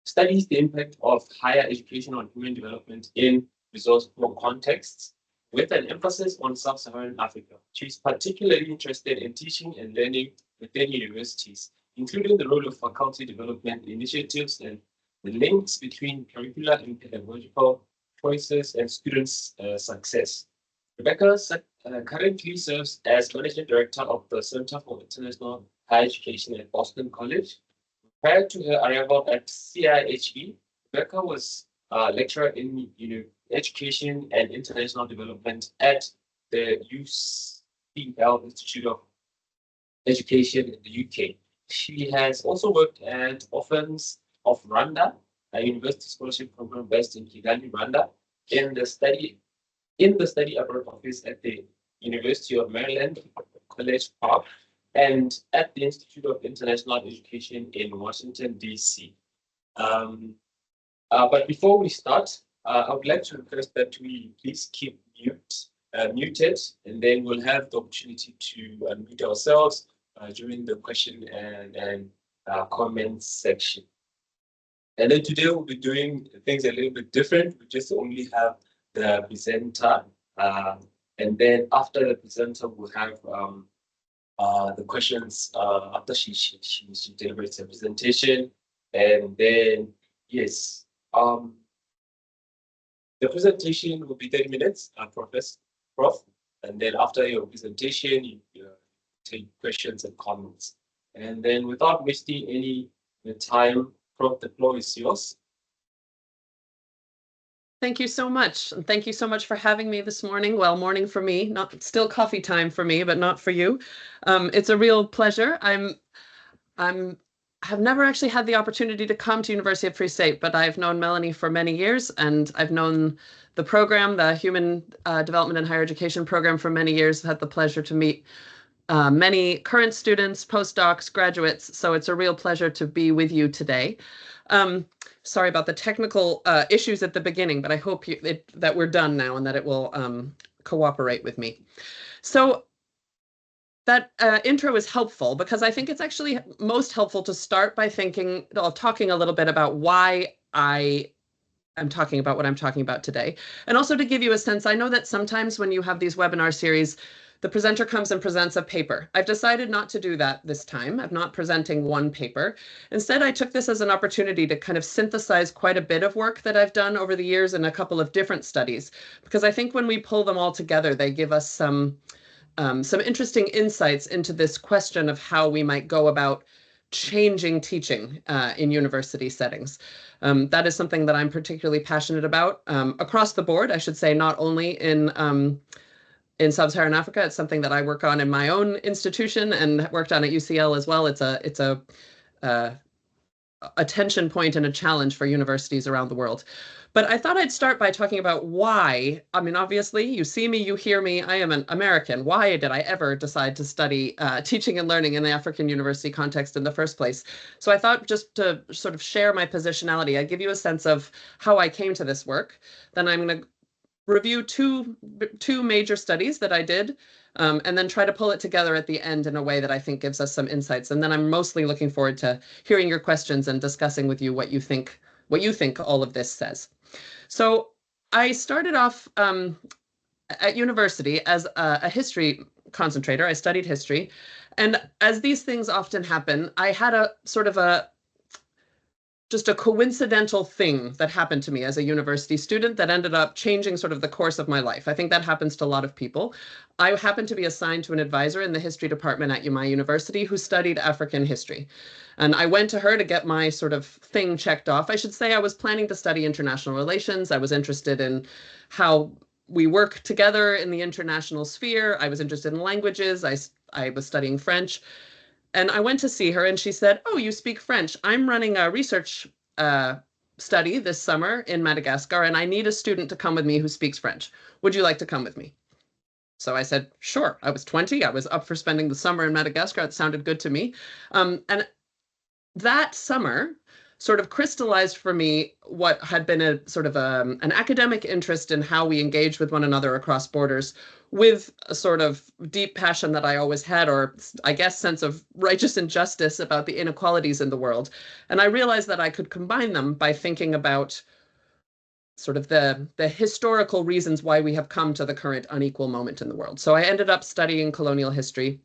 studies the impact of higher education on human development in resource-poor contexts, with an emphasis on sub-Saharan Africa. She's particularly interested in teaching and learning within universities, including the role of faculty development initiatives and the links between curricular and pedagogical choices and students' success. Rebecca currently serves as Managing Director of the Center for International Higher Education at Boston College. Prior to her arrival at SARChI-HEHD, Rebecca was a lecturer in Education and International Development at the UCL Institute of Education in the UK. She has also worked at Orphans of Rwanda, a university scholarship program based in Kigali, Rwanda, in the study abroad office at the University of Maryland, College Park, and at the Institute of International Education in Washington, D.C. But before we start, I would like to request that we please keep muted, and then we'll have the opportunity to unmute ourselves during the question and comment section. And then today we'll be doing things a little bit different. We just only have the presenter, and then after the presenter, we'll have the questions after she delivers her presentation, and then yes, the presentation will be 30 minutes, Prof, and then after your presentation, you take questions and comments, and then without wasting any time, Prof, the floor is yours. Thank you so much. And thank you so much for having me this morning. Well, morning for me, not still coffee time for me, but not for you. It's a real pleasure. I've never actually had the opportunity to come to University of Free State, but I've known Melanie for many years, and I've known the program, the Human Development and Higher Education program, for many years. I've had the pleasure to meet many current students, postdocs, graduates, so it's a real pleasure to be with you today. Sorry about the technical issues at the beginning, but I hope that we're done now and that it will cooperate with me. So that intro is helpful because I think it's actually most helpful to start by talking a little bit about why I am talking about what I'm talking about today. And also to give you a sense, I know that sometimes when you have these webinar series, the presenter comes and presents a paper. I've decided not to do that this time. I'm not presenting one paper. Instead, I took this as an opportunity to kind of synthesize quite a bit of work that I've done over the years in a couple of different studies, because I think when we pull them all together, they give us some interesting insights into this question of how we might go about changing teaching in university settings. That is something that I'm particularly passionate about across the board, I should say, not only in sub-Saharan Africa. It's something that I work on in my own institution and worked on at UCL as well. It's a tension point and a challenge for universities around the world. But I thought I'd start by talking about why. I mean, obviously, you see me, you hear me, I am an American. Why did I ever decide to study teaching and learning in the African university context in the first place? So I thought, just to sort of share my positionality, I'd give you a sense of how I came to this work. Then I'm going to review two major studies that I did, and then try to pull it together at the end in a way that I think gives us some insights. And then I'm mostly looking forward to hearing your questions and discussing with you what you think all of this says. So I started off at university as a history concentrator. I studied history, and as these things often happen, I had a sort of just a coincidental thing that happened to me as a university student that ended up changing sort of the course of my life. I think that happens to a lot of people. I happened to be assigned to an advisor in the history department at my university who studied African history. And I went to her to get my sort of thing checked off. I should say I was planning to study international relations. I was interested in how we work together in the international sphere. I was interested in languages. I was studying French. And I went to see her and she said, "Oh, you speak French. I'm running a research study this summer in Madagascar, and I need a student to come with me who speaks French. Would you like to come with me?" So I said, sure. I was 20. I was up for spending the summer in Madagascar. It sounded good to me. And that summer, sort of crystallized for me what had been a sort of an academic interest in how we engage with one another across borders, with a sort of deep passion that I always had, or I guess sense of righteous injustice about the inequalities in the world. And I realized that I could combine them by thinking about sort of the historical reasons why we have come to the current unequal moment in the world. So I ended up studying colonial history.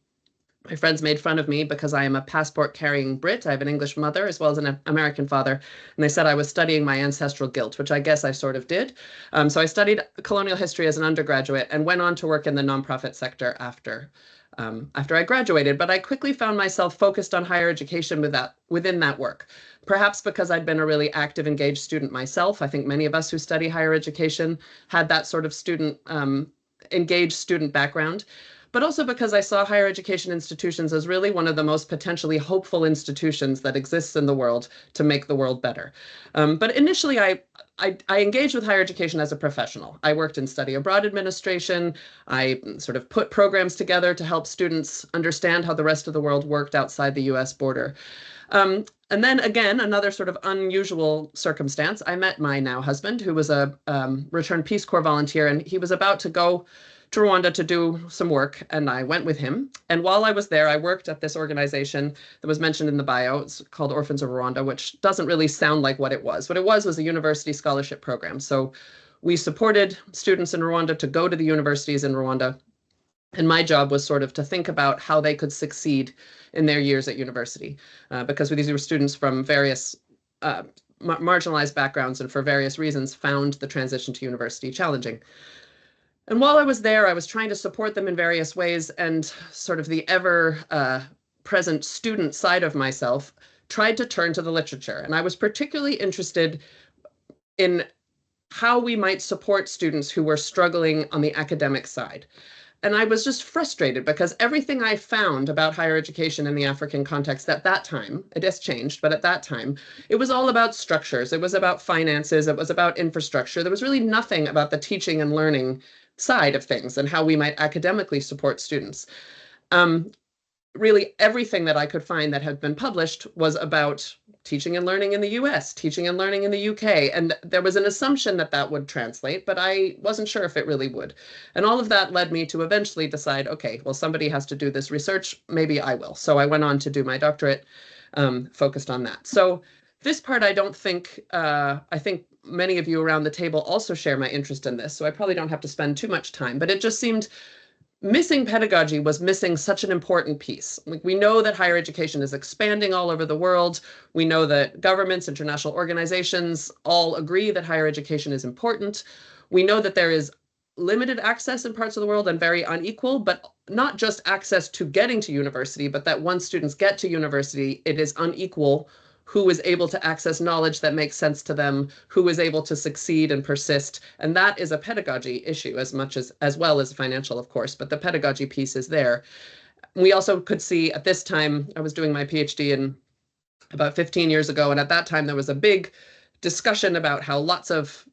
My friends made fun of me because I am a passport-carrying Brit. I have an English mother as well as an American father. And they said I was studying my ancestral guilt, which I guess I sort of did. So I studied colonial history as an undergraduate and went on to work in the nonprofit sector after I graduated. But I quickly found myself focused on higher education within that work. Perhaps because I'd been a really active, engaged student myself. I think many of us who study higher education had that sort of engaged student background. But also because I saw higher education institutions as really one of the most potentially hopeful institutions that exists in the world to make the world better. But initially, I engaged with higher education as a professional. I worked in study abroad administration. I sort of put programs together to help students understand how the rest of the world worked outside the US border. And then again, another sort of unusual circumstance, I met my now husband, who was a returned Peace Corps volunteer, and he was about to go to Rwanda to do some work, and I went with him. And while I was there, I worked at this organization that was mentioned in the bio. It's called Orphans of Rwanda, which doesn't really sound like what it was. What it was a university scholarship program. So we supported students in Rwanda to go to the universities in Rwanda. And my job was sort of to think about how they could succeed in their years at university, because these were students from various marginalized backgrounds and for various reasons found the transition to university challenging. And while I was there, I was trying to support them in various ways, and sort of the ever-present student side of myself tried to turn to the literature. And I was particularly interested in how we might support students who were struggling on the academic side. And I was just frustrated because everything I found about higher education in the African context at that time, it has changed, but at that time, it was all about structures. It was about finances. It was about infrastructure. There was really nothing about the teaching and learning side of things and how we might academically support students. Really, everything that I could find that had been published was about teaching and learning in the US, teaching and learning in the UK. And there was an assumption that that would translate, but I wasn't sure if it really would. And all of that led me to eventually decide, okay, well, somebody has to do this research. Maybe I will. So I went on to do my doctorate focused on that. So this part, I don't think, I think many of you around the table also share my interest in this. So I probably don't have to spend too much time, but it just seemed missing pedagogy was missing such an important piece. We know that higher education is expanding all over the world. We know that governments, international organizations all agree that higher education is important. We know that there is limited access in parts of the world and very unequal, but not just access to getting to university, but that once students get to university, it is unequal who is able to access knowledge that makes sense to them, who is able to succeed and persist. And that is a pedagogy issue as well as financial, of course, but the pedagogy piece is there. We also could see at this time, I was doing my PhD in about 15 years ago, and at that time there was a big discussion about how lots of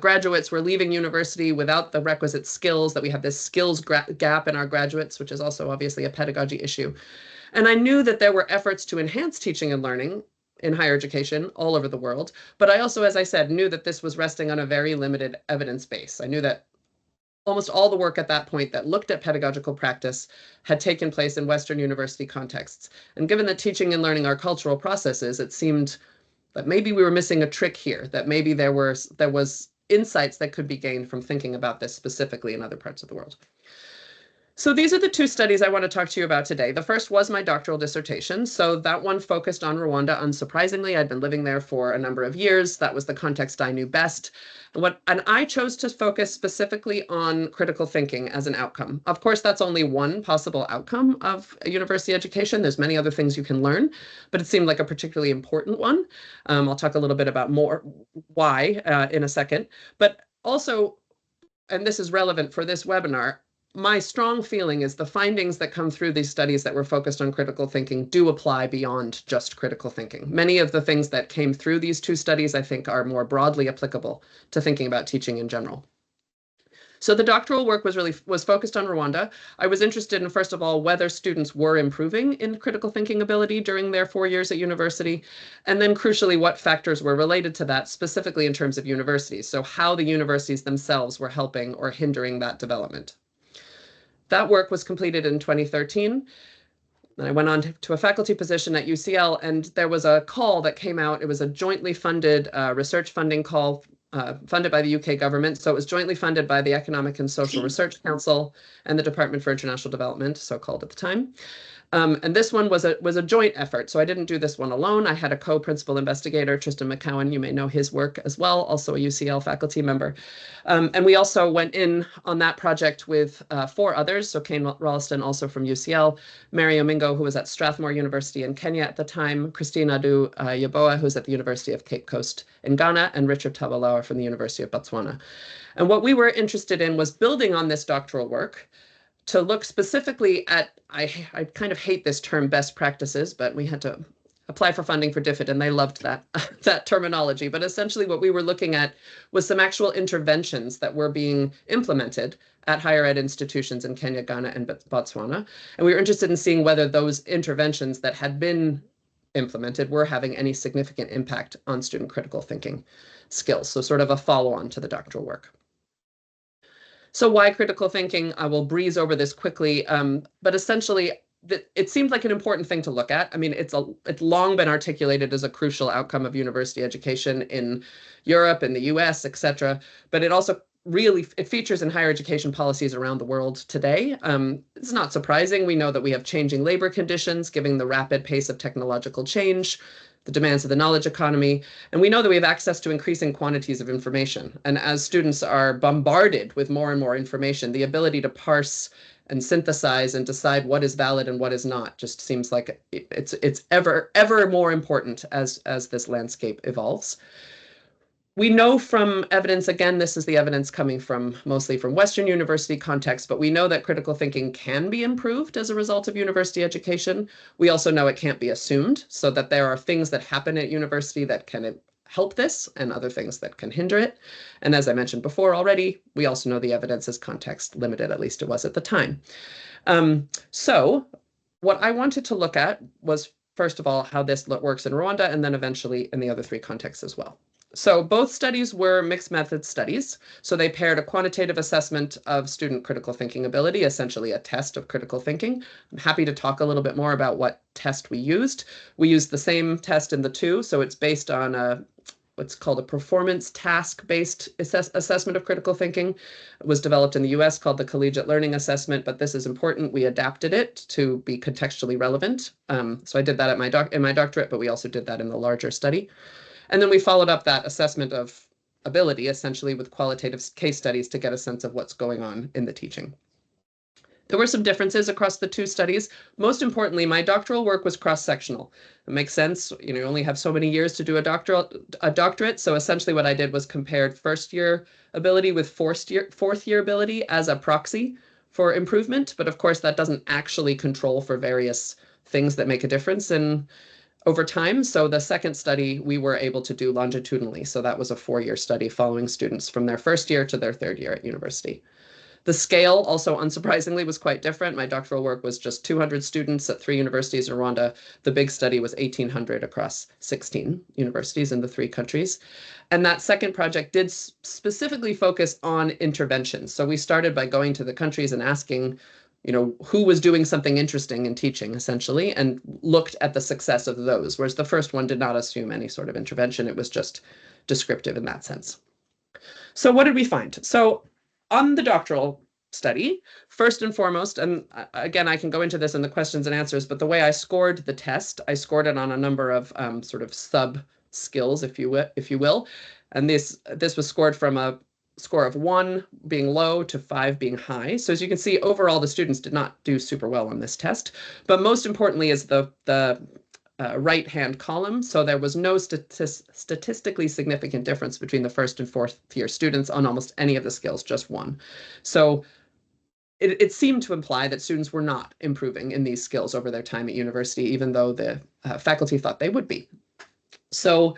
graduates were leaving university without the requisite skills, that we have this skills gap in our graduates, which is also obviously a pedagogy issue. And I knew that there were efforts to enhance teaching and learning in higher education all over the world. But I also, as I said, knew that this was resting on a very limited evidence base. I knew that almost all the work at that point that looked at pedagogical practice had taken place in Western university contexts. And given that teaching and learning are cultural processes, it seemed that maybe we were missing a trick here, that maybe there was insights that could be gained from thinking about this specifically in other parts of the world. So these are the two studies I want to talk to you about today. The first was my doctoral dissertation. So that one focused on Rwanda. Unsurprisingly, I'd been living there for a number of years. That was the context I knew best. And I chose to focus specifically on critical thinking as an outcome. Of course, that's only one possible outcome of a university education. There's many other things you can learn, but it seemed like a particularly important one. I'll talk a little bit about more why in a second. But also, and this is relevant for this webinar, my strong feeling is the findings that come through these studies that were focused on critical thinking do apply beyond just critical thinking. Many of the things that came through these two studies, I think, are more broadly applicable to thinking about teaching in general. So the doctoral work was focused on Rwanda. I was interested in, first of all, whether students were improving in critical thinking ability during their 4 years at university, and then crucially, what factors were related to that, specifically in terms of universities. So how the universities themselves were helping or hindering that development. That work was completed in 2013. And I went on to a faculty position at UCL, and there was a call that came out. It was a jointly funded research funding call funded by the UK government. So it was jointly funded by the Economic and Social Research Council and the Department for International Development, so called at the time. And this one was a joint effort. So I didn't do this one alone. I had a co-principal investigator, Tristan McCowan. You may know his work as well, also a UCL faculty member. And we also went in on that project with 4 others. So Kane Ralston, also from UCL, Mary Omingo, who was at Strathmore University in Kenya at the time, Christine Adu Yaboa, who's at the University of Cape Coast in Ghana, and Richard Tabalawa from the University of Botswana. And what we were interested in was building on this doctoral work to look specifically at, I kind of hate this term best practices, but we had to apply for funding for DFID and they loved that, that terminology. But essentially what we were looking at was some actual interventions that were being implemented at higher ed institutions in Kenya, Ghana, and Botswana. And we were interested in seeing whether those interventions that had been implemented were having any significant impact on student critical thinking skills. So sort of a follow-on to the doctoral work. So why critical thinking? I will breeze over this quickly, but essentially it seemed like an important thing to look at. I mean, it's long been articulated as a crucial outcome of university education in Europe, in the US, et cetera, but it also really, it features in higher education policies around the world today. It's not surprising. We know that we have changing labor conditions, given the rapid pace of technological change, the demands of the knowledge economy. And we know that we have access to increasing quantities of information. And as students are bombarded with more and more information, the ability to parse and synthesize and decide what is valid and what is not just seems like it's ever more important as this landscape evolves. We know from evidence, again, this is the evidence coming from mostly from Western university context, but we know that critical thinking can be improved as a result of university education. We also know it can't be assumed, so that there are things that happen at university that can help this and other things that can hinder it. And as I mentioned before already, we also know the evidence is context limited, at least it was at the time. So what I wanted to look at was, first of all, how this works in Rwanda, and then eventually in the other 3 contexts as well. So both studies were mixed method studies. So they paired a quantitative assessment of student critical thinking ability, essentially a test of critical thinking. I'm happy to talk a little bit more about what test we used. We used the same test in the 2. So it's based on what's called a performance task-based assessment of critical thinking. It was developed in the US, called the Collegiate Learning Assessment, but this is important. We adapted it to be contextually relevant. So I did that in my doctorate, but we also did that in the larger study. And then we followed up that assessment of ability, essentially, with qualitative case studies to get a sense of what's going on in the teaching. There were some differences across the 2 studies. Most importantly, my doctoral work was cross-sectional. It makes sense. You only have so many years to do a doctorate. So essentially what I did was compared first-year ability with fourth-year ability as a proxy for improvement. But of course, that doesn't actually control for various things that make a difference over time. So the second study we were able to do longitudinally. So that was a 4-year study following students from their first year to their 3rd year at university. The scale also, unsurprisingly, was quite different. My doctoral work was just 200 students at 3 universities in Rwanda. The big study was 1,800 across 16 universities in the 3 countries. And that second project did specifically focus on interventions. So we started by going to the countries and asking, who was doing something interesting in teaching, essentially, and looked at the success of those, whereas the first one did not assume any sort of intervention. It was just descriptive in that sense. So what did we find? So on the doctoral study, first and foremost, and again, I can go into this in the questions and answers, but the way I scored the test, I scored it on a number of sort of sub-skills, if you will. And this was scored from a score of 1 being low to 5 being high. So as you can see, overall, the students did not do super well on this test. But most importantly is the right-hand column. So there was no statistically significant difference between the 1st and 4th year students on almost any of the skills, just 1. So it seemed to imply that students were not improving in these skills over their time at university, even though the faculty thought they would be. So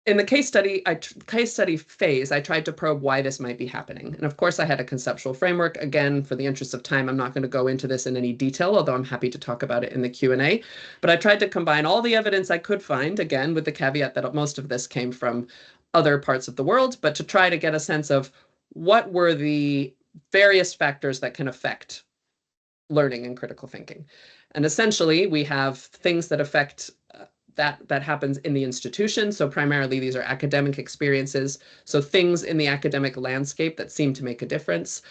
in the case study phase, I tried to probe why this might be happening. And of course, I had a conceptual framework. Again, for the interest of time, I'm not going to go into this in any detail, although I'm happy to talk about it in the Q&A. But I tried to combine all the evidence I could find, again, with the caveat that most of this came from other parts of the world, but to try to get a sense of what were the various factors that can affect learning and critical thinking. And essentially, we have things that affect that happens in the institution. So primarily, these are academic experiences. So things in the academic landscape that seem to make a difference.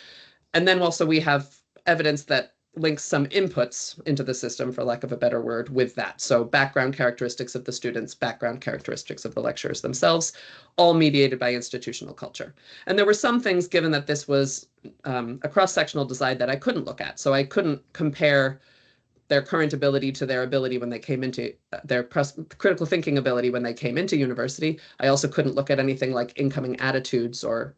And then also we have evidence that links some inputs into the system, for lack of a better word, with that. So background characteristics of the students, background characteristics of the lecturers themselves, all mediated by institutional culture. And there were some things, given that this was a cross-sectional design, that I couldn't look at. So I couldn't compare their current ability to their ability when they came into their critical thinking ability when they came into university. I also couldn't look at anything like incoming attitudes or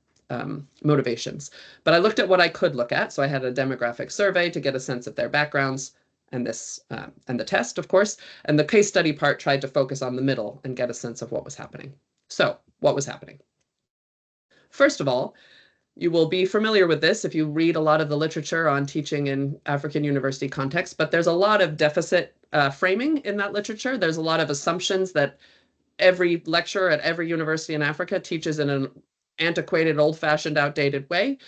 motivations. But I looked at what I could look at. So I had a demographic survey to get a sense of their backgrounds and this and the test, of course. And the case study part tried to focus on the middle and get a sense of what was happening. So what was happening? First of all, you will be familiar with this if you read a lot of the literature on teaching in African university contexts, but there's a lot of deficit framing in that literature. There's a lot of assumptions that every lecturer at every university in Africa teaches in an antiquated, old-fashioned, outdated way.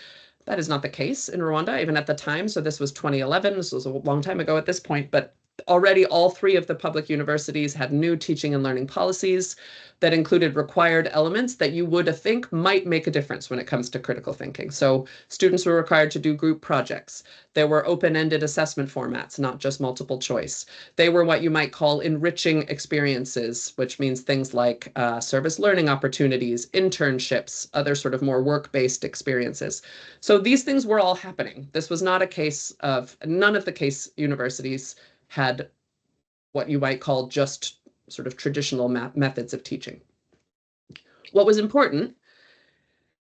That is not the case in Rwanda, even at the time. So this was 2011. This was a long time ago at this point, but already all three of the public universities had new teaching and learning policies that included required elements that you would think might make a difference when it comes to critical thinking. So students were required to do group projects. There were open-ended assessment formats, not just multiple choice. They were what you might call enriching experiences, which means things like service learning opportunities, internships, other sort of more work-based experiences. So these things were all happening. This was not a case of, none of the case universities had what you might call just sort of traditional methods of teaching. What was important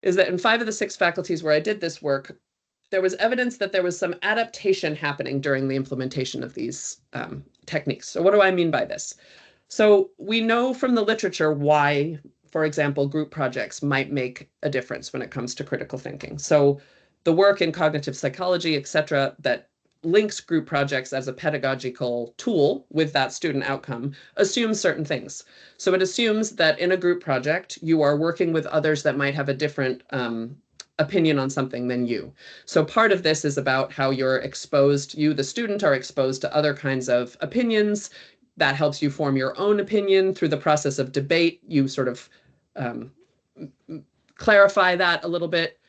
is that in 5 of the 6 faculties where I did this work, there was evidence that there was some adaptation happening during the implementation of these techniques. So what do I mean by this? So we know from the literature why, for example, group projects might make a difference when it comes to critical thinking. So the work in cognitive psychology, et cetera, that links group projects as a pedagogical tool with that student outcome assumes certain things. So it assumes that in a group project, you are working with others that might have a different opinion on something than you. So part of this is about how you're exposed, you, the student, are exposed to other kinds of opinions. That helps you form your own opinion through the process of debate. You sort of clarify that a little bit.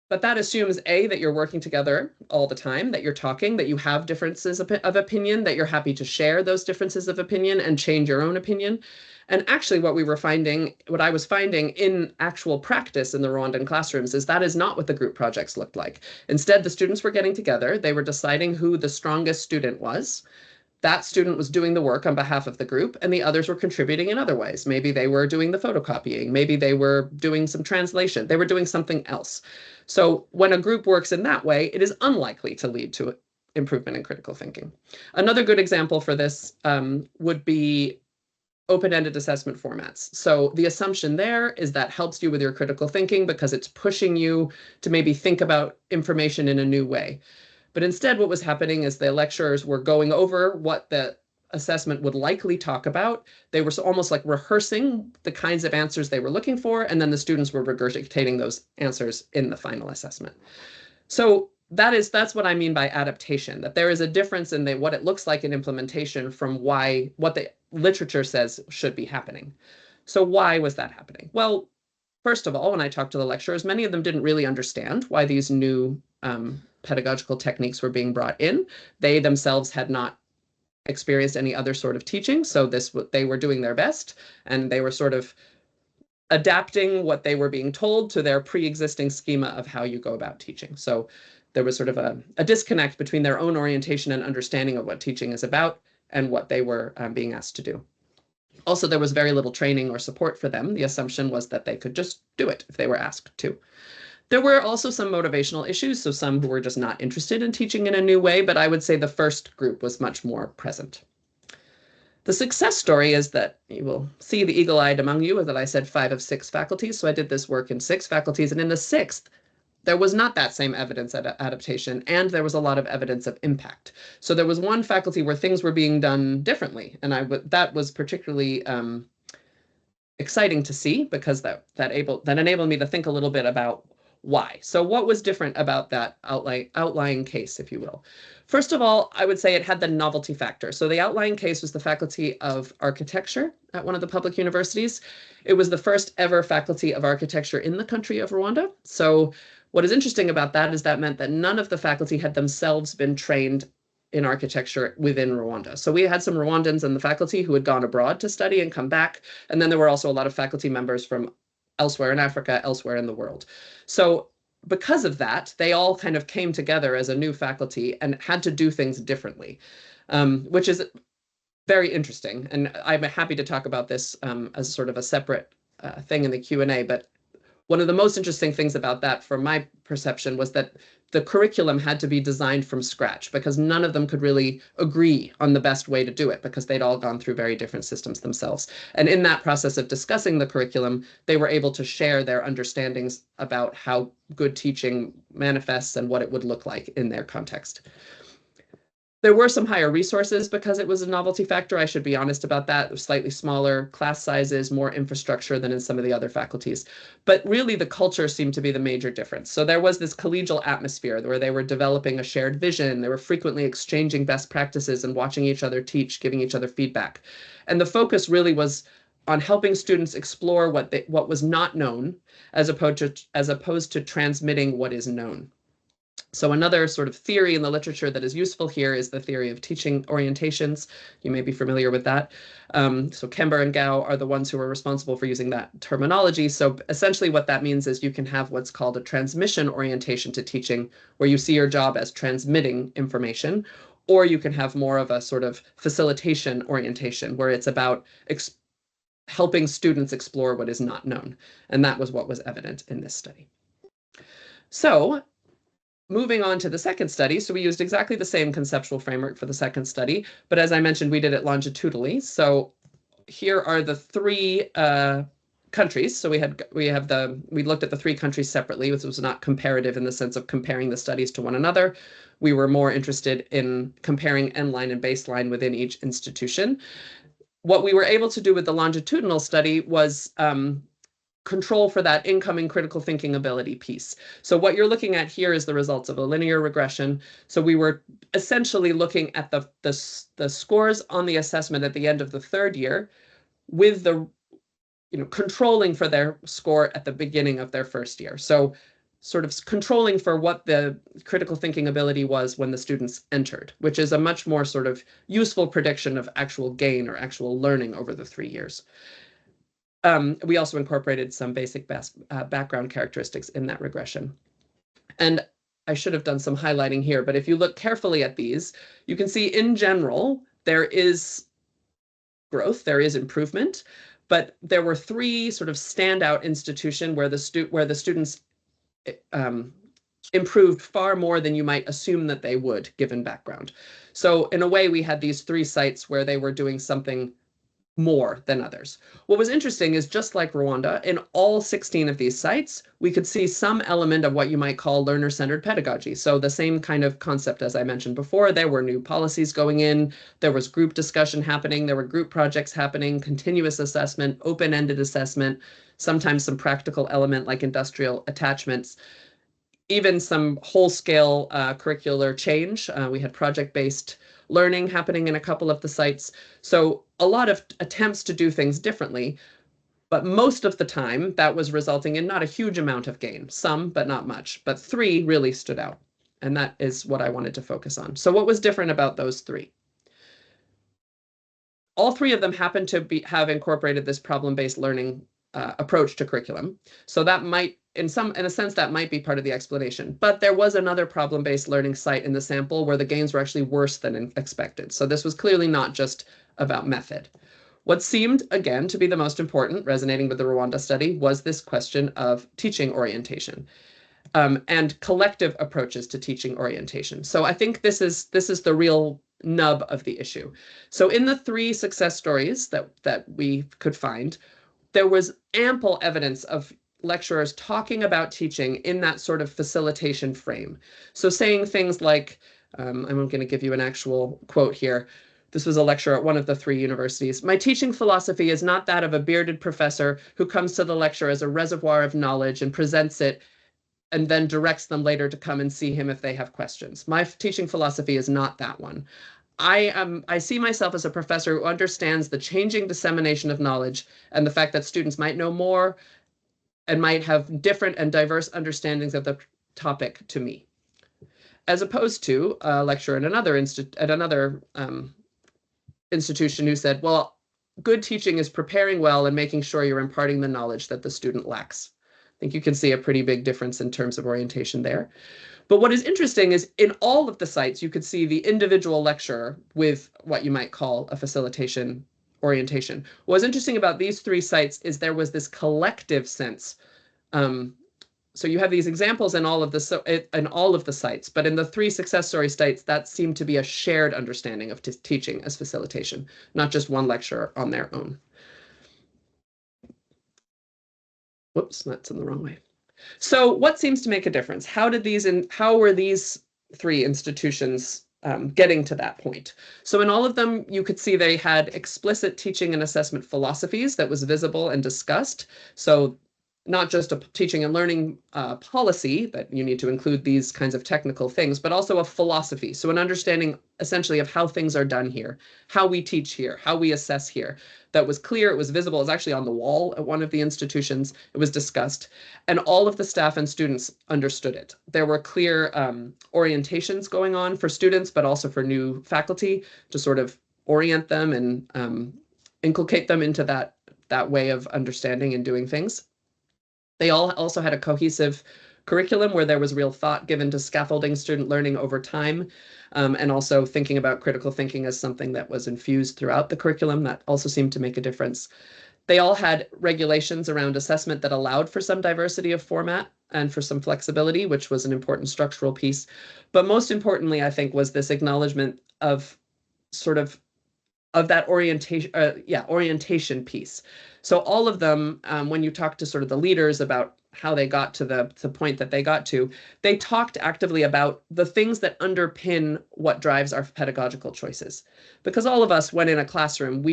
But that assumes, A, that you're working together all the time, that you're talking, that you have differences of opinion, that you're happy to share those differences of opinion and change your own opinion. And actually what I was finding in actual practice in the Rwandan classrooms is that is not what the group projects looked like. Instead, the students were getting together, they were deciding who the strongest student was. That student was doing the work on behalf of the group, and the others were contributing in other ways. Maybe they were doing the photocopying, maybe they were doing some translation, they were doing something else. So when a group works in that way, it is unlikely to lead to improvement in critical thinking. Another good example for this would be open-ended assessment formats. So the assumption there is that helps you with your critical thinking because it's pushing you to maybe think about information in a new way. But instead, what was happening is the lecturers were going over what the assessment would likely talk about. They were almost like rehearsing the kinds of answers they were looking for, and then the students were regurgitating those answers in the final assessment. So that's what I mean by adaptation, that there is a difference in what it looks like in implementation from what the literature says should be happening. So why was that happening? Well, first of all, when I talked to the lecturers, many of them didn't really understand why these new pedagogical techniques were being brought in. They themselves had not experienced any other sort of teaching, so they were doing their best, and they were sort of adapting what they were being told to their pre-existing schema of how you go about teaching. So there was sort of a disconnect between their own orientation and understanding of what teaching is about and what they were being asked to do. Also, there was very little training or support for them. The assumption was that they could just do it if they were asked to. There were also some motivational issues, so some who were just not interested in teaching in a new way, but I would say the first group was much more present. The success story is that you will see the eagle-eyed among you, that I said 5 of 6 faculties. So I did this work in 6 faculties, and in the 6th, there was not that same evidence of adaptation, and there was a lot of evidence of impact. So there was one faculty where things were being done differently, and that was particularly exciting to see, because that enabled me to think a little bit about why. So what was different about that outlying case, if you will? First of all, I would say it had the novelty factor. So the outlying case was the Faculty of Architecture at one of the public universities. It was the first ever Faculty of Architecture in the country of Rwanda. So what is interesting about that is that meant that none of the faculty had themselves been trained in architecture within Rwanda. So we had some Rwandans in the faculty who had gone abroad to study and come back. And then there were also a lot of faculty members from elsewhere in Africa, elsewhere in the world. So because of that, they all kind of came together as a new faculty and had to do things differently, which is very interesting. And I'm happy to talk about this as sort of a separate thing in the Q&A. But one of the most interesting things about that, from my perception, was that the curriculum had to be designed from scratch, because none of them could really agree on the best way to do it, because they'd all gone through very different systems themselves. And in that process of discussing the curriculum, they were able to share their understandings about how good teaching manifests and what it would look like in their context. There were some higher resources because it was a novelty factor. I should be honest about that. It was slightly smaller class sizes, more infrastructure than in some of the other faculties. But really, the culture seemed to be the major difference. So there was this collegial atmosphere where they were developing a shared vision. They were frequently exchanging best practices and watching each other teach, giving each other feedback. And the focus really was on helping students explore what was not known, as opposed to transmitting what is known. So another sort of theory in the literature that is useful here is the theory of teaching orientations. You may be familiar with that. So Kember and Gao are the ones who are responsible for using that terminology. So essentially what that means is you can have what's called a transmission orientation to teaching, where you see your job as transmitting information, or you can have more of a sort of facilitation orientation, where it's about helping students explore what is not known. And that was what was evident in this study. So moving on to the second study, so we used exactly the same conceptual framework for the second study, but as I mentioned, we did it longitudinally. So here are the 3 countries. So we looked at the 3 countries separately, which was not comparative in the sense of comparing the studies to one another. We were more interested in comparing endline and baseline within each institution. What we were able to do with the longitudinal study was control for that incoming critical thinking ability piece. So what you're looking at here is the results of a linear regression. So we were essentially looking at the scores on the assessment at the end of the 3rd year, with the controlling for their score at the beginning of their 1st year. So sort of controlling for what the critical thinking ability was when the students entered, which is a much more sort of useful prediction of actual gain or actual learning over the 3 years. We also incorporated some basic background characteristics in that regression. And I should have done some highlighting here, but if you look carefully at these, you can see in general, there is growth, there is improvement, but there were 3 sort of standout institutions where the students improved far more than you might assume that they would, given background. So in a way, we had these 3 sites where they were doing something more than others. What was interesting is, just like Rwanda, in all 16 of these sites, we could see some element of what you might call learner-centered pedagogy. So the same kind of concept as I mentioned before. There were new policies going in, there was group discussion happening, there were group projects happening, continuous assessment, open-ended assessment, sometimes some practical element like industrial attachments, even some whole-scale curricular change. We had project-based learning happening in a couple of the sites. So a lot of attempts to do things differently, but most of the time that was resulting in not a huge amount of gain, some, but not much. But 3 really stood out. And that is what I wanted to focus on. So what was different about those 3? All 3 of them happen to have incorporated this problem-based learning approach to curriculum. So that might, in a sense, that might be part of the explanation. But there was another problem-based learning site in the sample where the gains were actually worse than expected. So this was clearly not just about method. What seemed, again, to be the most important, resonating with the Rwanda study, was this question of teaching orientation and collective approaches to teaching orientation. So I think this is the real nub of the issue. So in the 3 success stories that we could find, there was ample evidence of lecturers talking about teaching in that sort of facilitation frame. So saying things like, I'm going to give you an actual quote here. This was a lecturer at one of the 3 universities. "My teaching philosophy is not that of a bearded professor who comes to the lecture as a reservoir of knowledge and presents it and then directs them later to come and see him if they have questions. My teaching philosophy is not that one. I see myself as a professor who understands the changing dissemination of knowledge and the fact that students might know more and might have different and diverse understandings of the topic to me." As opposed to a lecturer at another institution who said, "Well, good teaching is preparing well and making sure you're imparting the knowledge that the student lacks." I think you can see a pretty big difference in terms of orientation there. But what is interesting is in all of the sites, you could see the individual lecturer with what you might call a facilitation orientation. What was interesting about these 3 sites is there was this collective sense. So you have these examples in all of the sites, but in the 3 success story sites, that seemed to be a shared understanding of teaching as facilitation, not just one lecturer on their own. Whoops, that's in the wrong way. So what seems to make a difference? How were these 3 institutions getting to that point? So in all of them, you could see they had explicit teaching and assessment philosophies that was visible and discussed. So not just a teaching and learning policy that you need to include these kinds of technical things, but also a philosophy. So an understanding essentially of how things are done here, how we teach here, how we assess here. That was clear, it was visible, it was actually on the wall at one of the institutions, it was discussed, and all of the staff and students understood it. There were clear orientations going on for students, but also for new faculty to sort of orient them and inculcate them into that way of understanding and doing things. They all also had a cohesive curriculum where there was real thought given to scaffolding student learning over time, and also thinking about critical thinking as something that was infused throughout the curriculum. That also seemed to make a difference. They all had regulations around assessment that allowed for some diversity of format and for some flexibility, which was an important structural piece. But most importantly, I think, was this acknowledgement of sort of that orientation piece. So all of them, when you talk to sort of the leaders about how they got to the point that they got to, they talked actively about the things that underpin what drives our pedagogical choices. Because all of us, when in a classroom,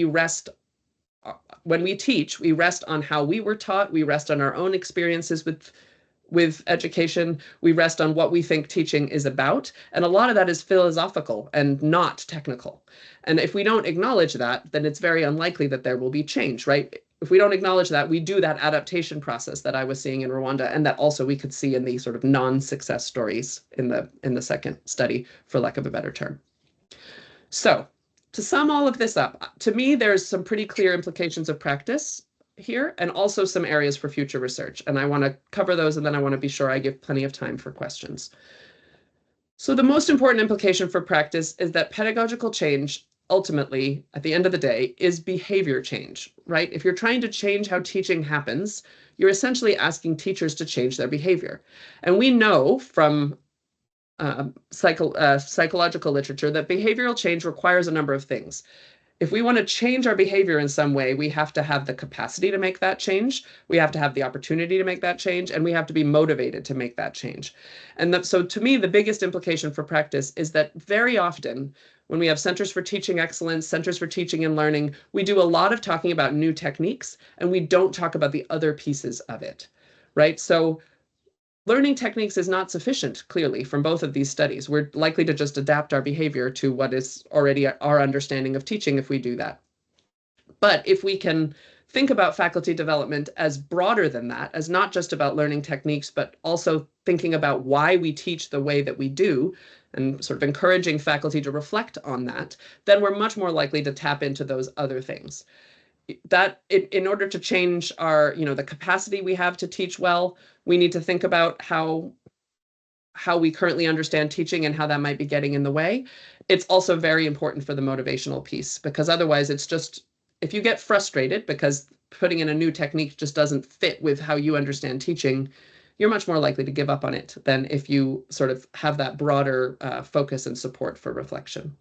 when we teach, we rest on how we were taught, we rest on our own experiences with education, we rest on what we think teaching is about, and a lot of that is philosophical and not technical. And if we don't acknowledge that, then it's very unlikely that there will be change, right? If we don't acknowledge that, we do that adaptation process that I was seeing in Rwanda, and that also we could see in the sort of non-success stories in the second study, for lack of a better term. So to sum all of this up, to me, there's some pretty clear implications of practice here, and also some areas for future research. And I want to cover those, and then I want to be sure I give plenty of time for questions. So the most important implication for practice is that pedagogical change, ultimately, at the end of the day, is behavior change, right? If you're trying to change how teaching happens, you're essentially asking teachers to change their behavior. And we know from psychological literature that behavioral change requires a number of things. If we want to change our behavior in some way, we have to have the capacity to make that change, we have to have the opportunity to make that change, and we have to be motivated to make that change. And so to me, the biggest implication for practice is that very often, when we have Centers for Teaching Excellence, Centers for Teaching and Learning, we do a lot of talking about new techniques, and we don't talk about the other pieces of it, right? So learning techniques is not sufficient, clearly, from both of these studies. We're likely to just adapt our behavior to what is already our understanding of teaching if we do that. But if we can think about faculty development as broader than that, as not just about learning techniques, but also thinking about why we teach the way that we do, and sort of encouraging faculty to reflect on that, then we're much more likely to tap into those other things. That in order to change our, the capacity we have to teach well, we need to think about how we currently understand teaching and how that might be getting in the way. It's also very important for the motivational piece, because otherwise it's just, if you get frustrated because putting in a new technique just doesn't fit with how you understand teaching, you're much more likely to give up on it than if you sort of have that broader focus and support for reflection.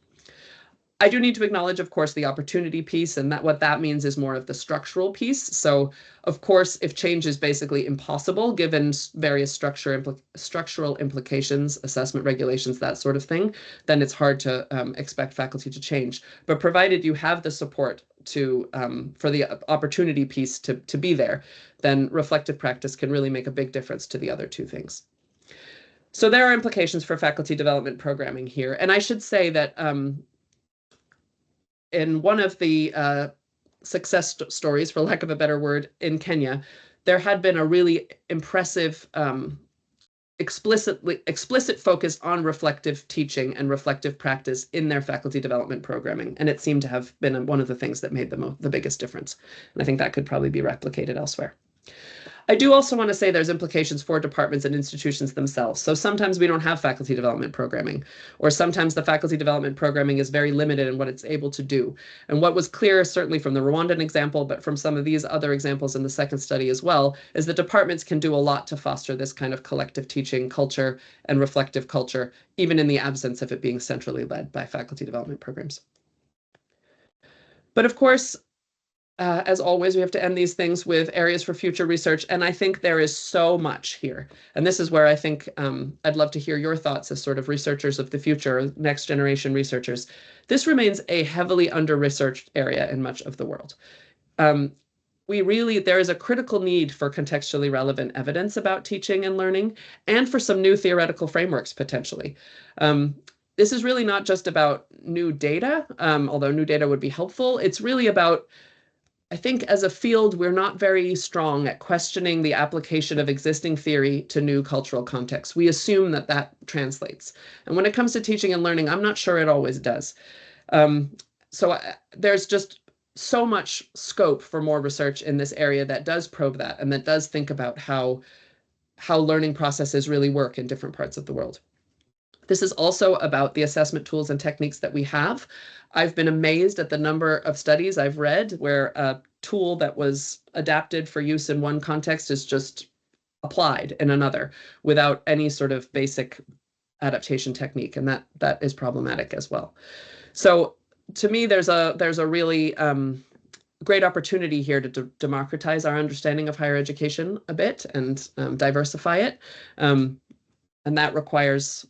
I do need to acknowledge, of course, the opportunity piece, and that what that means is more of the structural piece. So, of course, if change is basically impossible, given various structural implications, assessment regulations, that sort of thing, then it's hard to expect faculty to change. But provided you have the support to for the opportunity piece to be there, then reflective practice can really make a big difference to the other two things. So there are implications for faculty development programming here. And I should say that in one of the success stories, for lack of a better word, in Kenya, there had been a really impressive explicit focus on reflective teaching and reflective practice in their faculty development programming. And it seemed to have been one of the things that made the biggest difference. And I think that could probably be replicated elsewhere. I do also want to say there's implications for departments and institutions themselves. So sometimes we don't have faculty development programming, or sometimes the faculty development programming is very limited in what it's able to do. And what was clear, certainly from the Rwandan example, but from some of these other examples in the second study as well, is that departments can do a lot to foster this kind of collective teaching culture and reflective culture, even in the absence of it being centrally led by faculty development programs. But of course, as always, we have to end these things with areas for future research, and I think there is so much here. And this is where I think I'd love to hear your thoughts as sort of researchers of the future, next generation researchers. This remains a heavily under-researched area in much of the world. There is a critical need for contextually relevant evidence about teaching and learning, and for some new theoretical frameworks, potentially. This is really not just about new data, although new data would be helpful. It's really about, I think as a field, we're not very strong at questioning the application of existing theory to new cultural contexts. We assume that that translates. And when it comes to teaching and learning, I'm not sure it always does. There's just so much scope for more research in this area that does probe that and that does think about how learning processes really work in different parts of the world. This is also about the assessment tools and techniques that we have. I've been amazed at the number of studies I've read where a tool that was adapted for use in one context is just applied in another without any sort of basic adaptation technique, and that is problematic as well. So to me, there's a really great opportunity here to democratize our understanding of higher education a bit and diversify it, and that requires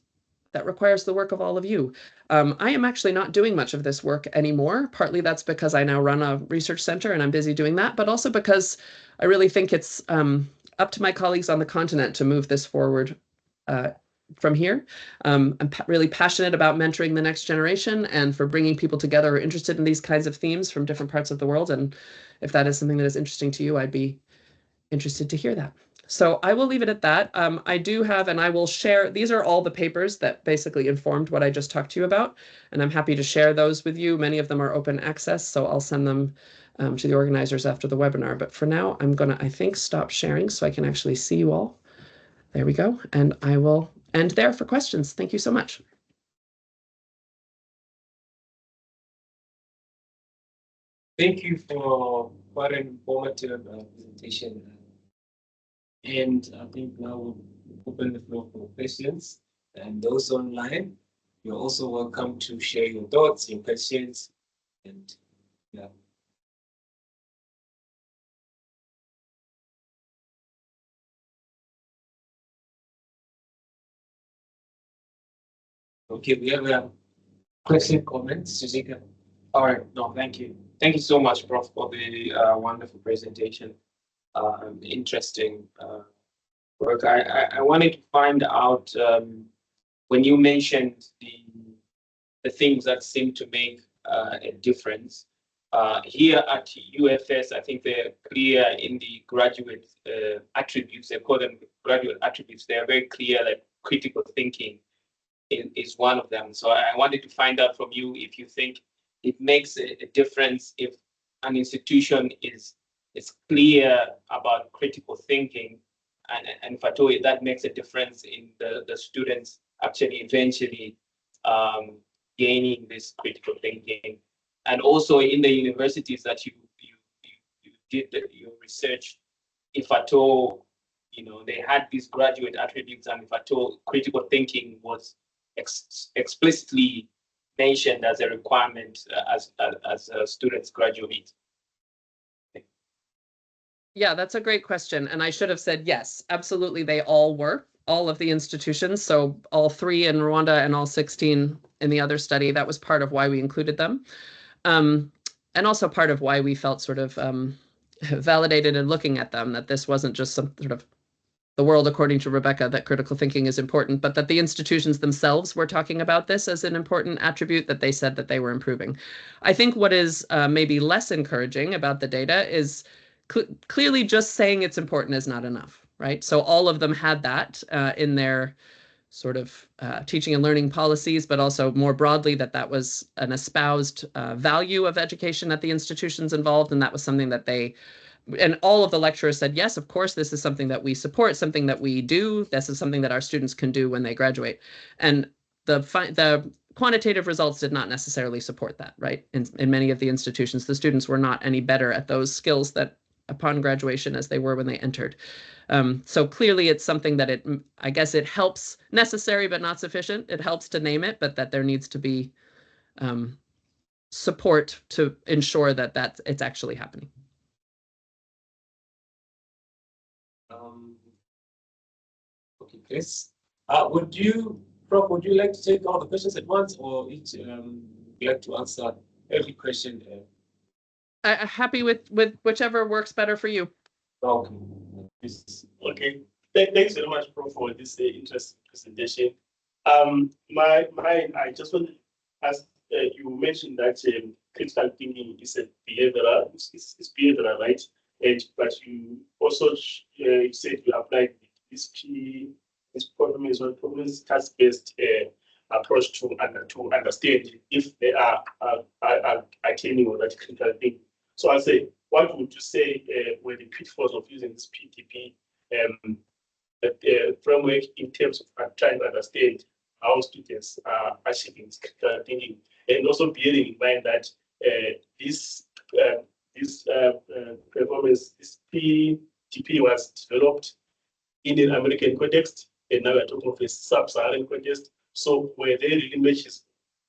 the work of all of you. I am actually not doing much of this work anymore. Partly that's because I now run a research center and I'm busy doing that, but also because I really think it's up to my colleagues on the continent to move this forward from here. I'm really passionate about mentoring the next generation and for bringing people together who are interested in these kinds of themes from different parts of the world. And if that is something that is interesting to you, I'd be interested to hear that. So I will leave it at that. I do have, and I will share, these are all the papers that basically informed what I just talked to you about, and I'm happy to share those with you. Many of them are open access, so I'll send them to the organizers after the webinar. But for now, I'm gonna, I think, stop sharing so I can actually see you all. There we go, and I will end there for questions. Thank you so much. Thank you for quite an informative presentation. And I think now we'll open the floor for questions. And those online, you're also welcome to share your thoughts, your questions, and yeah. Okay, we have a question, comments, Suzuka. All right, no, thank you. Thank you so much, Prof, for the wonderful presentation. Interesting work. I wanted to find out when you mentioned the things that seem to make a difference. Here at UFS, I think they're clear in the graduate attributes. They call them graduate attributes. They are very clear that critical thinking is one of them. So I wanted to find out from you if you think it makes a difference if an institution is clear about critical thinking, and if at all that makes a difference in the students actually eventually gaining this critical thinking. And also in the universities that you did your research, if at all, you know, they had these graduate attributes, and if at all critical thinking was explicitly mentioned as a requirement as students graduate? Yeah, that's a great question. And I should have said yes, absolutely. They all were, all of the institutions. So all 3 in Rwanda and all 16 in the other study. That was part of why we included them. And also part of why we felt sort of validated in looking at them, that this wasn't just some sort of the world according to Rebecca, that critical thinking is important, but that the institutions themselves were talking about this as an important attribute that they said that they were improving. I think what is maybe less encouraging about the data is clearly just saying it's important is not enough, right? So all of them had that in their sort of teaching and learning policies, but also more broadly that was an espoused value of education at the institutions involved. And that was something that and all of the lecturers said, yes, of course, this is something that we support, something that we do. This is something that our students can do when they graduate. And the quantitative results did not necessarily support that, right? In many of the institutions, the students were not any better at those skills that upon graduation as they were when they entered. So clearly it's something that I guess it helps, necessary but not sufficient. It helps to name it, but that there needs to be support to ensure that it's actually happening. Okay, Chris. Prof, would you like to take all the questions at once, or each like to answer every question? Happy with whichever works better for you. Okay. Okay. Thanks very much, Prof, for this interesting presentation. I just want to ask. You mentioned that critical thinking is a behavioral, it's behavioral, right? But you also said you applied this problem task-based approach to understand if they are attaining or that critical thinking. So I say, what would you say were the pitfalls of using this PTP framework in terms of trying to understand how students are achieving this critical thinking, and also bearing in mind that this performance, this PTP was developed in an American context, and now we're talking of a sub-Saharan context. So were there really matches?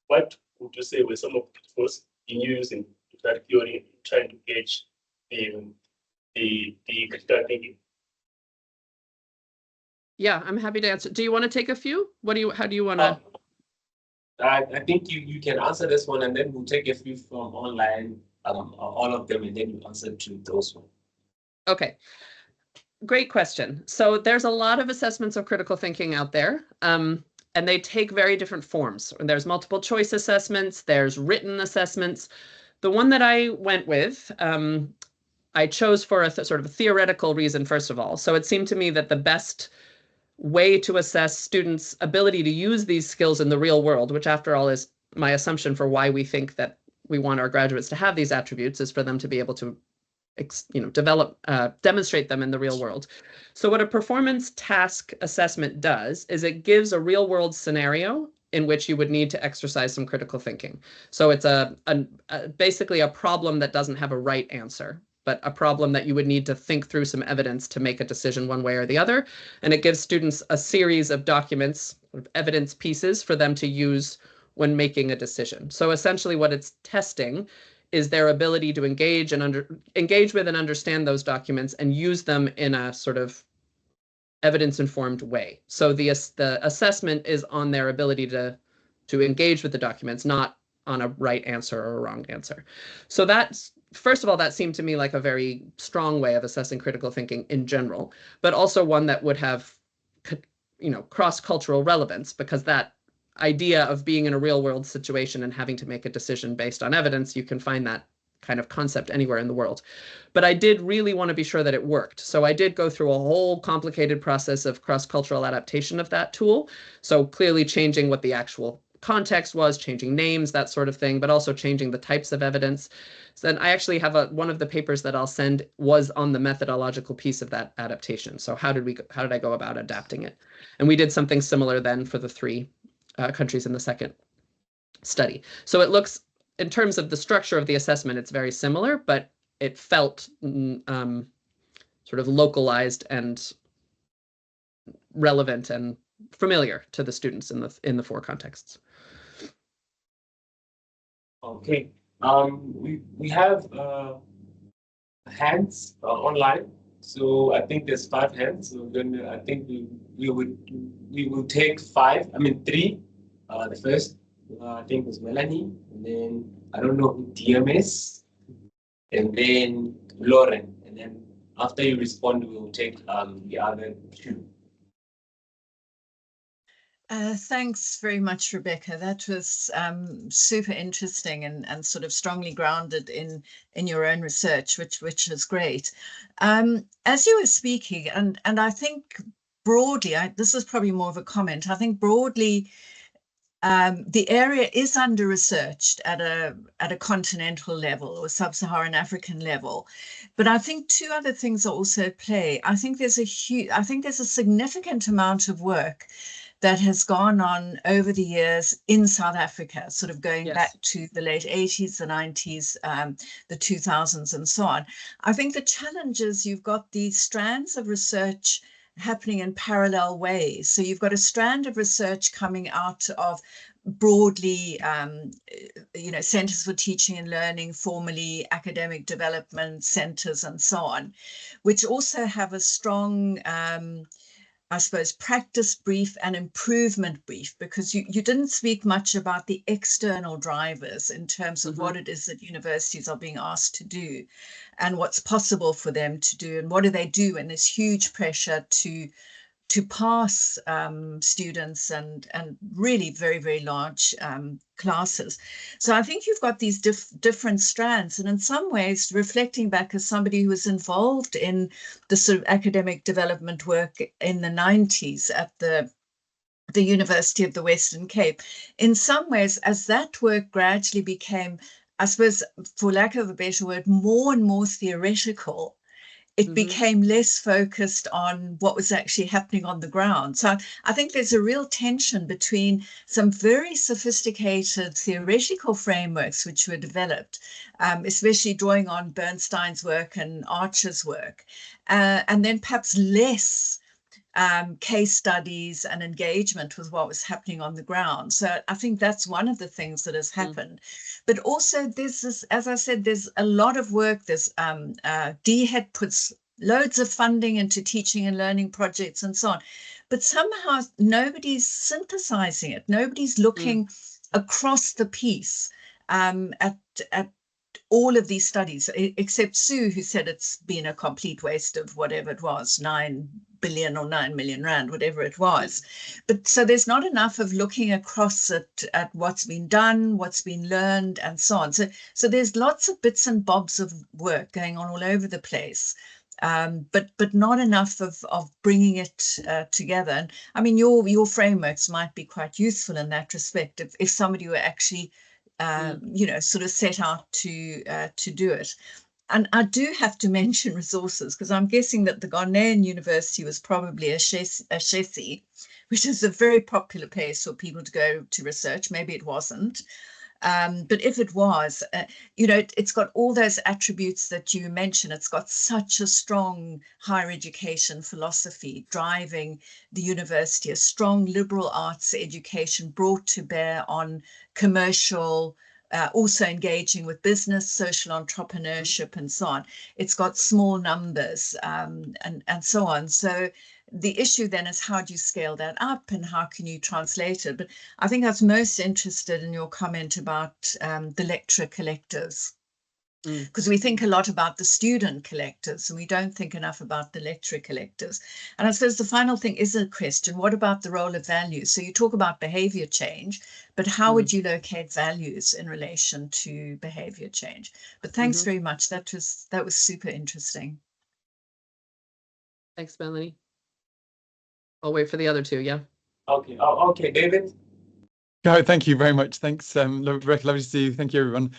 What would you say were some of the pitfalls in using that theory in trying to gauge the critical thinking? Yeah, I'm happy to answer. Do you want to take a few? How do you want to? I think you can answer this one, and then we'll take a few from online, all of them, and then you answer to those ones. Okay. Great question. So there's a lot of assessments of critical thinking out there, and they take very different forms. There's multiple choice assessments, there's written assessments. The one that I went with, I chose for a sort of a theoretical reason, first of all. So it seemed to me that the best way to assess students' ability to use these skills in the real world, which after all is my assumption for why we think that we want our graduates to have these attributes, is for them to be able to demonstrate them in the real world. So what a performance task assessment does is it gives a real world scenario in which you would need to exercise some critical thinking. So it's basically a problem that doesn't have a right answer, but a problem that you would need to think through some evidence to make a decision one way or the other. And it gives students a series of documents, evidence pieces for them to use when making a decision. So essentially what it's testing is their ability to engage with and understand those documents and use them in a sort of evidence-informed way. So the assessment is on their ability to engage with the documents, not on a right answer or a wrong answer. So that's, first of all, that seemed to me like a very strong way of assessing critical thinking in general, but also one that would have, cross-cultural relevance, because that idea of being in a real world situation and having to make a decision based on evidence, you can find that kind of concept anywhere in the world. But I did really want to be sure that it worked. So I did go through a whole complicated process of cross-cultural adaptation of that tool. So clearly changing what the actual context was, changing names, that sort of thing, but also changing the types of evidence. So then I actually have one of the papers that I'll send was on the methodological piece of that adaptation. So how did I go about adapting it? And we did something similar then for the 3 countries in the second study. So it looks, in terms of the structure of the assessment, it's very similar, but it felt sort of localized and relevant and familiar to the students in the 4 contexts. Okay. We have hands online. So I think there's 5 hands. So then I think we will take 5. I mean 3. The first I think was Melanie, and then I don't know who DM is, and then Lauren, and then after you respond, we will take the other 2. Thanks very much, Rebecca. That was super interesting and sort of strongly grounded in your own research, which is great. As you were speaking, and I think broadly, this is probably more of a comment. I think broadly, the area is under-researched at a continental level or sub-Saharan African level, but I think 2 other things are also at play. I think there's a significant amount of work that has gone on over the years in South Africa, sort of going back to the late 80s, the 90s, the 2000s, and so on. I think the challenge is you've got these strands of research happening in parallel ways. So you've got a strand of research coming out of broadly, centers for teaching and learning, formally academic development centers and so on, which also have a strong I suppose, practice brief and improvement brief, because you didn't speak much about the external drivers in terms of what it is that universities are being asked to do and what's possible for them to do and what do they do when there's huge pressure to pass students and really very, very large classes. So I think you've got these different strands, and in some ways, reflecting back as somebody who was involved in the sort of academic development work in the 90s at the University of the Western Cape, in some ways, as that work gradually became, I suppose, for lack of a better word, more and more theoretical, it became less focused on what was actually happening on the ground. So I think there's a real tension between some very sophisticated theoretical frameworks which were developed, especially drawing on Bernstein's work and Archer's work, and then perhaps less case studies and engagement with what was happening on the ground. So I think that's one of the things that has happened. But also there's this, as I said, there's a lot of work. There's DHED puts loads of funding into teaching and learning projects and so on. But somehow nobody's synthesizing it. Nobody's looking across the piece at all of these studies, except Sue, who said it's been a complete waste of whatever it was, 9 billion or 9 million rand, whatever it was. But so there's not enough of looking across at what's been done, what's been learned, and so on. So there's lots of bits and bobs of work going on all over the place, but not enough of bringing it together. And I mean, your frameworks might be quite useful in that respect if somebody were actually sort of set out to do it. And I do have to mention resources, because I'm guessing that the Ghanaian university was probably a SARChi-HEHD, which is a very popular place for people to go to research. Maybe it wasn't. But if it was, it's got all those attributes that you mentioned. It's got such a strong higher education philosophy driving the university, a strong liberal arts education brought to bear on commercial, also engaging with business, social entrepreneurship, and so on. It's got small numbers and so on. So the issue then is, how do you scale that up and how can you translate it? But I think I was most interested in your comment about the lecturer collectives, because we think a lot about the student collectives and we don't think enough about the lecturer collectives. And I suppose the final thing is a question: what about the role of values? So you talk about behavior change, but how would you locate values in relation to behavior change? But thanks very much. That was super interesting. Thanks, Melanie. I'll wait for the other 2. Yeah. Okay. Okay, David. No, thank you very much. Thanks, Rebecca. Lovely to see you. Thank you, everyone.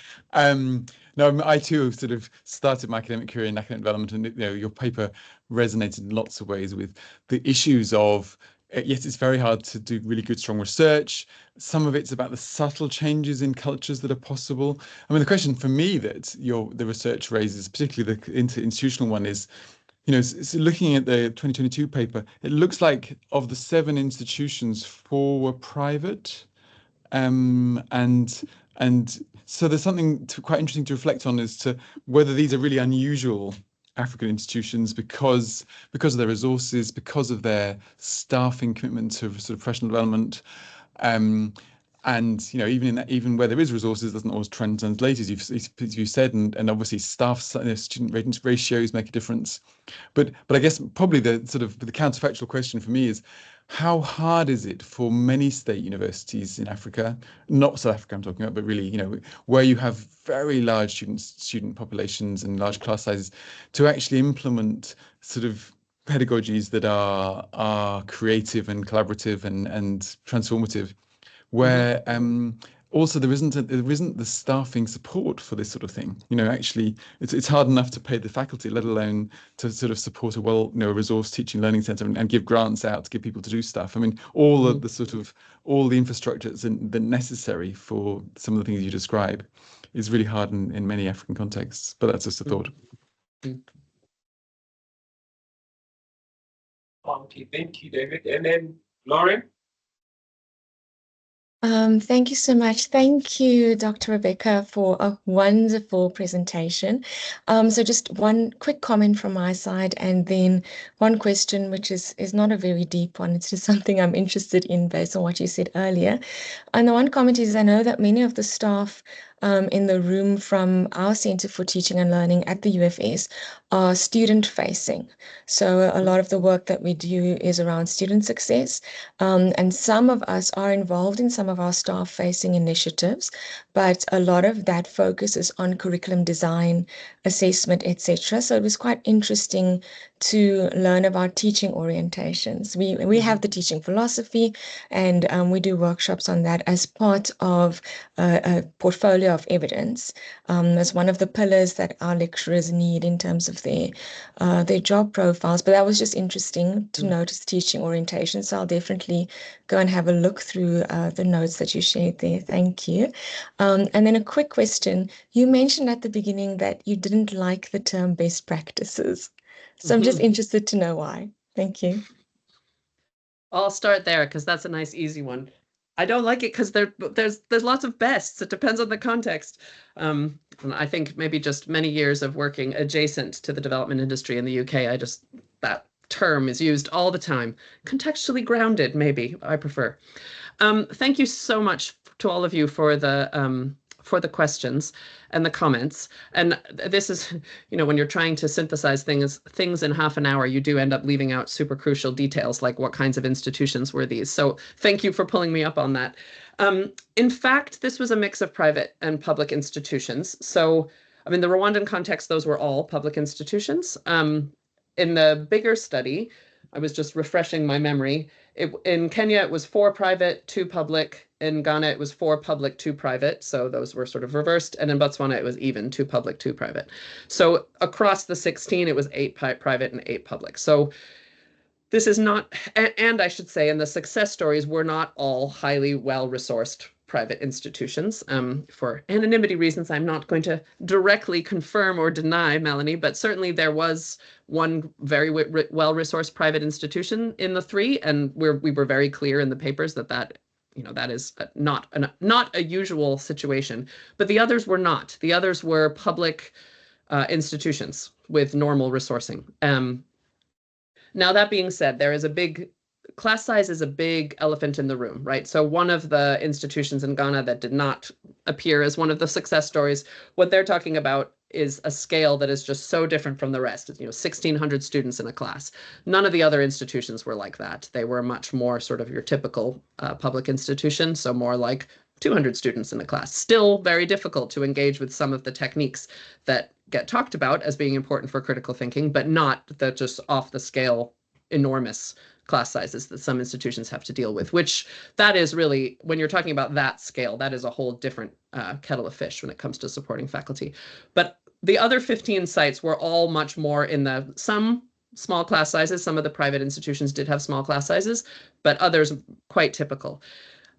No, I too sort of started my academic career in academic development, and your paper resonated in lots of ways with the issues of, yes, it's very hard to do really good, strong research. Some of it's about the subtle changes in cultures that are possible. I mean, the question for me that the research raises, particularly the institutional one, is, so looking at the 2022 paper, it looks like of the 7 institutions, 4 were private. And And so there's something quite interesting to reflect on as to whether these are really unusual African institutions because of their resources, because of their staffing commitment to sort of professional development. And even where there is resources, doesn't always translate as you said, and obviously staff student ratios make a difference. But I guess probably the counterfactual question for me is, how hard is it for many state universities in Africa, not South Africa I'm talking about, but really, where you have very large student populations and large class sizes, to actually implement sort of pedagogies that are creative and collaborative and transformative, where also there isn't the staffing support for this sort of thing. Actually it's hard enough to pay the faculty, let alone to sort of support a resource teaching learning center and give grants out to get people to do stuff. I mean, all of all the infrastructure that's necessary for some of the things you describe is really hard in many African contexts. But that's just a thought. Okay, thank you, David. And then Lauren? Thank you so much. Thank you, Dr. Rebecca, for a wonderful presentation. So just one quick comment from my side, and then one question, which is not a very deep one. It's just something I'm interested in based on what you said earlier. And the one comment is, I know that many of the staff in the room from our Center for Teaching and Learning at the UFS are student-facing. So a lot of the work that we do is around student success, and some of us are involved in some of our staff-facing initiatives, but a lot of that focuses on curriculum design, assessment, etc. So it was quite interesting to learn about teaching orientations. We have the teaching philosophy, and we do workshops on that as part of a portfolio of evidence, as one of the pillars that our lecturers need in terms of their job profiles. But that was just interesting to notice teaching orientation. So I'll definitely go and have a look through the notes that you shared there. Thank you. And then a quick question. You mentioned at the beginning that you didn't like the term best practices. So I'm just interested to know why. Thank you. I'll start there because that's a nice, easy one. I don't like it because there's lots of bests. It depends on the context. And I think maybe just many years of working adjacent to the development industry in the UK, that term is used all the time. Contextually grounded, maybe, I prefer. Thank you so much to all of you for the questions and the comments. And this is, when you're trying to synthesize things in half an hour, you do end up leaving out super crucial details, like what kinds of institutions were these. So thank you for pulling me up on that. In fact, this was a mix of private and public institutions. So, the Rwandan context, those were all public institutions. In the bigger study, I was just refreshing my memory. In Kenya, it was 4 private, 2 public. In Ghana, it was 4 public, 2 private. So those were sort of reversed. And in Botswana, it was even 2 public, 2 private. So across the 16, it was 8 private and 8 public. So this is not, and I should say, in the success stories, were not all highly well-resourced private institutions. For anonymity reasons, I'm not going to directly confirm or deny, Melanie, but certainly there was one very well-resourced private institution in the 3, and we were very clear in the papers that is not a usual situation. But the others were not. The others were public institutions with normal resourcing. Now, that being said, class size is a big elephant in the room, right? So one of the institutions in Ghana that did not appear as one of the success stories, what they're talking about is a scale that is just so different from the rest. 1,600 students in a class. None of the other institutions were like that. They were much more sort of your typical public institution, so more like 200 students in a class. Still very difficult to engage with some of the techniques that get talked about as being important for critical thinking, but not the just off the scale enormous class sizes that some institutions have to deal with, which that is really, when you're talking about that scale, that is a whole different kettle of fish when it comes to supporting faculty. But the other 15 sites were all much more in some small class sizes. Some of the private institutions did have small class sizes, but others quite typical.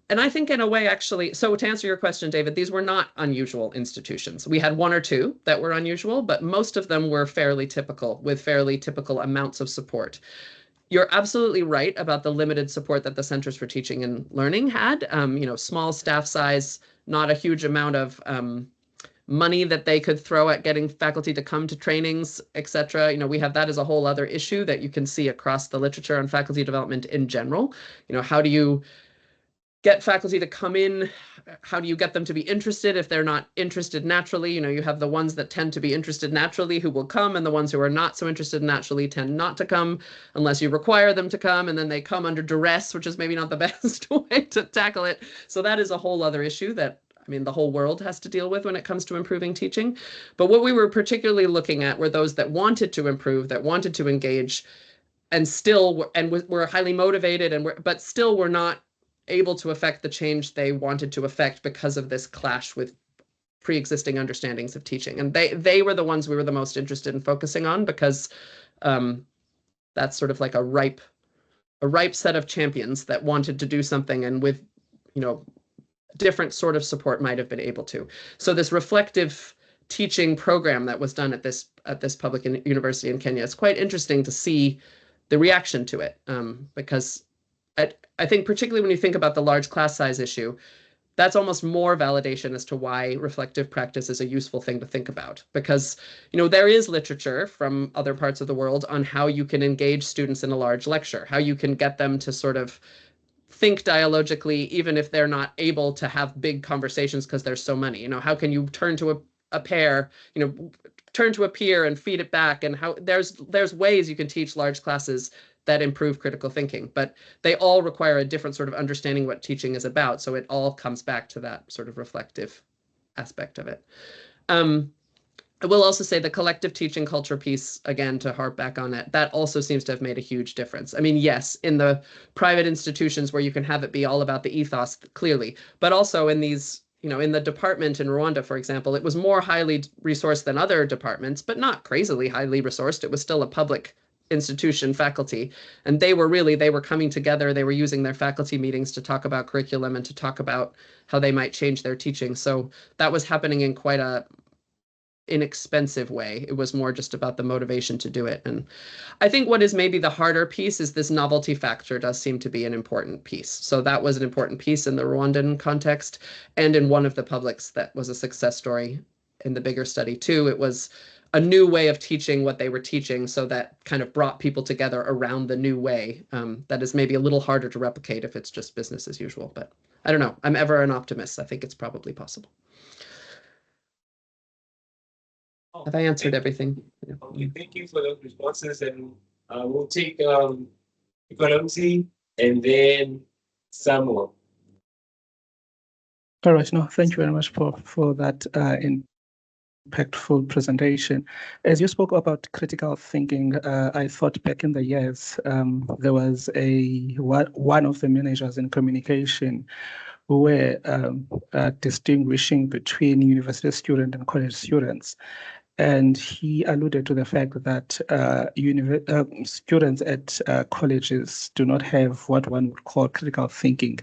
And I think in a way, actually, so to answer your question, David, these were not unusual institutions. We had 1 or 2 that were unusual, but most of them were fairly typical, with fairly typical amounts of support. You're absolutely right about the limited support that the Centers for Teaching and Learning had. Small staff size, not a huge amount of money that they could throw at getting faculty to come to trainings, etc. You know, we have that as a whole other issue that you can see across the literature on faculty development in general. You know, how do you get faculty to come in? How do you get them to be interested if they're not interested naturally? You know, you have the ones that tend to be interested naturally who will come, and the ones who are not so interested naturally tend not to come unless you require them to come, and then they come under duress, which is maybe not the best way to tackle it. So that is a whole other issue that, I mean, the whole world has to deal with when it comes to improving teaching. But what we were particularly looking at were those that wanted to improve, that wanted to engage, and still were highly motivated, but still were not able to affect the change they wanted to affect because of this clash with pre-existing understandings of teaching. And they were the ones we were the most interested in focusing on, because that's sort of like a ripe set of champions that wanted to do something, and with, you know, different sort of support might have been able to. So this reflective teaching program that was done at this public university in Kenya, it's quite interesting to see the reaction to it, because I think particularly when you think about the large class size issue, that's almost more validation as to why reflective practice is a useful thing to think about. Because, you know, there is literature from other parts of the world on how you can engage students in a large lecture, how you can get them to sort of think dialogically, even if they're not able to have big conversations because there's so many. You know, how can you turn to a pair, you know, turn to a peer and feed it back, and how there's ways you can teach large classes that improve critical thinking, but they all require a different sort of understanding what teaching is about. So it all comes back to that sort of reflective aspect of it. I will also say the collective teaching culture piece, again, to harp back on it, that also seems to have made a huge difference. I mean, yes, in the private institutions where you can have it be all about the ethos, clearly, but also in these, you know, in the department in Rwanda, for example, it was more highly resourced than other departments, but not crazily highly resourced. It was still a public institution faculty, and they were coming together. They were using their faculty meetings to talk about curriculum and to talk about how they might change their teaching. So that was happening in quite a inexpensive way. It was more just about the motivation to do it. And I think what is maybe the harder piece is this novelty factor does seem to be an important piece. So that was an important piece in the Rwandan context, and in one of the publics that was a success story in the bigger study too. It was a new way of teaching what they were teaching, so that kind of brought people together around the new way. That is maybe a little harder to replicate if it's just business as usual, but I don't know. I'm ever an optimist. I think it's probably possible. Have I answered everything? Okay, thank you for those responses, and we'll take economy and then Samuel. All right, no, thank you very much for that impactful presentation. As you spoke about critical thinking, I thought back in the years, there was one of the managers in communication who were distinguishing between university students and college students. And he alluded to the fact that students at colleges do not have what one would call critical thinking.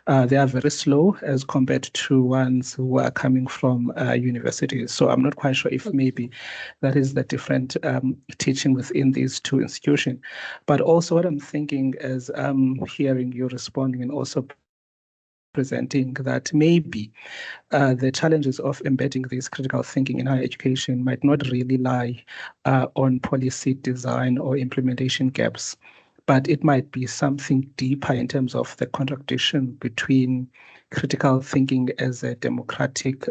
They are very slow as compared to ones who are coming from universities. So I'm not quite sure if maybe that is the different teaching within these two institutions. But also what I'm thinking as I'm hearing you responding and also presenting, that maybe the challenges of embedding this critical thinking in higher education might not really lie on policy design or implementation gaps, but it might be something deeper in terms of the contradiction between critical thinking as a democratic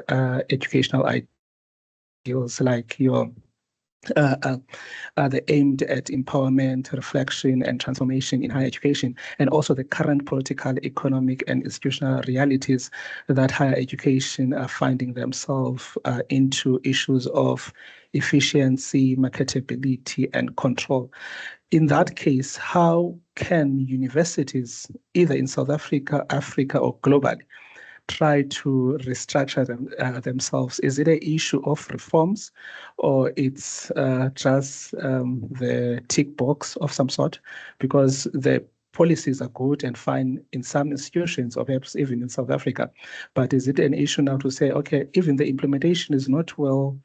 educational ideals, like your they're aimed at empowerment, reflection, and transformation in higher education, and also the current political, economic, and institutional realities that higher education are finding themselves into issues of efficiency, marketability, and control. In that case, how can universities, either in South Africa, Africa, or globally, try to restructure themselves? Is it an issue of reforms, or it's just the tick box of some sort? Because the policies are good and fine in some institutions, or perhaps even in South Africa. But is it an issue now to say, okay, even the implementation is not well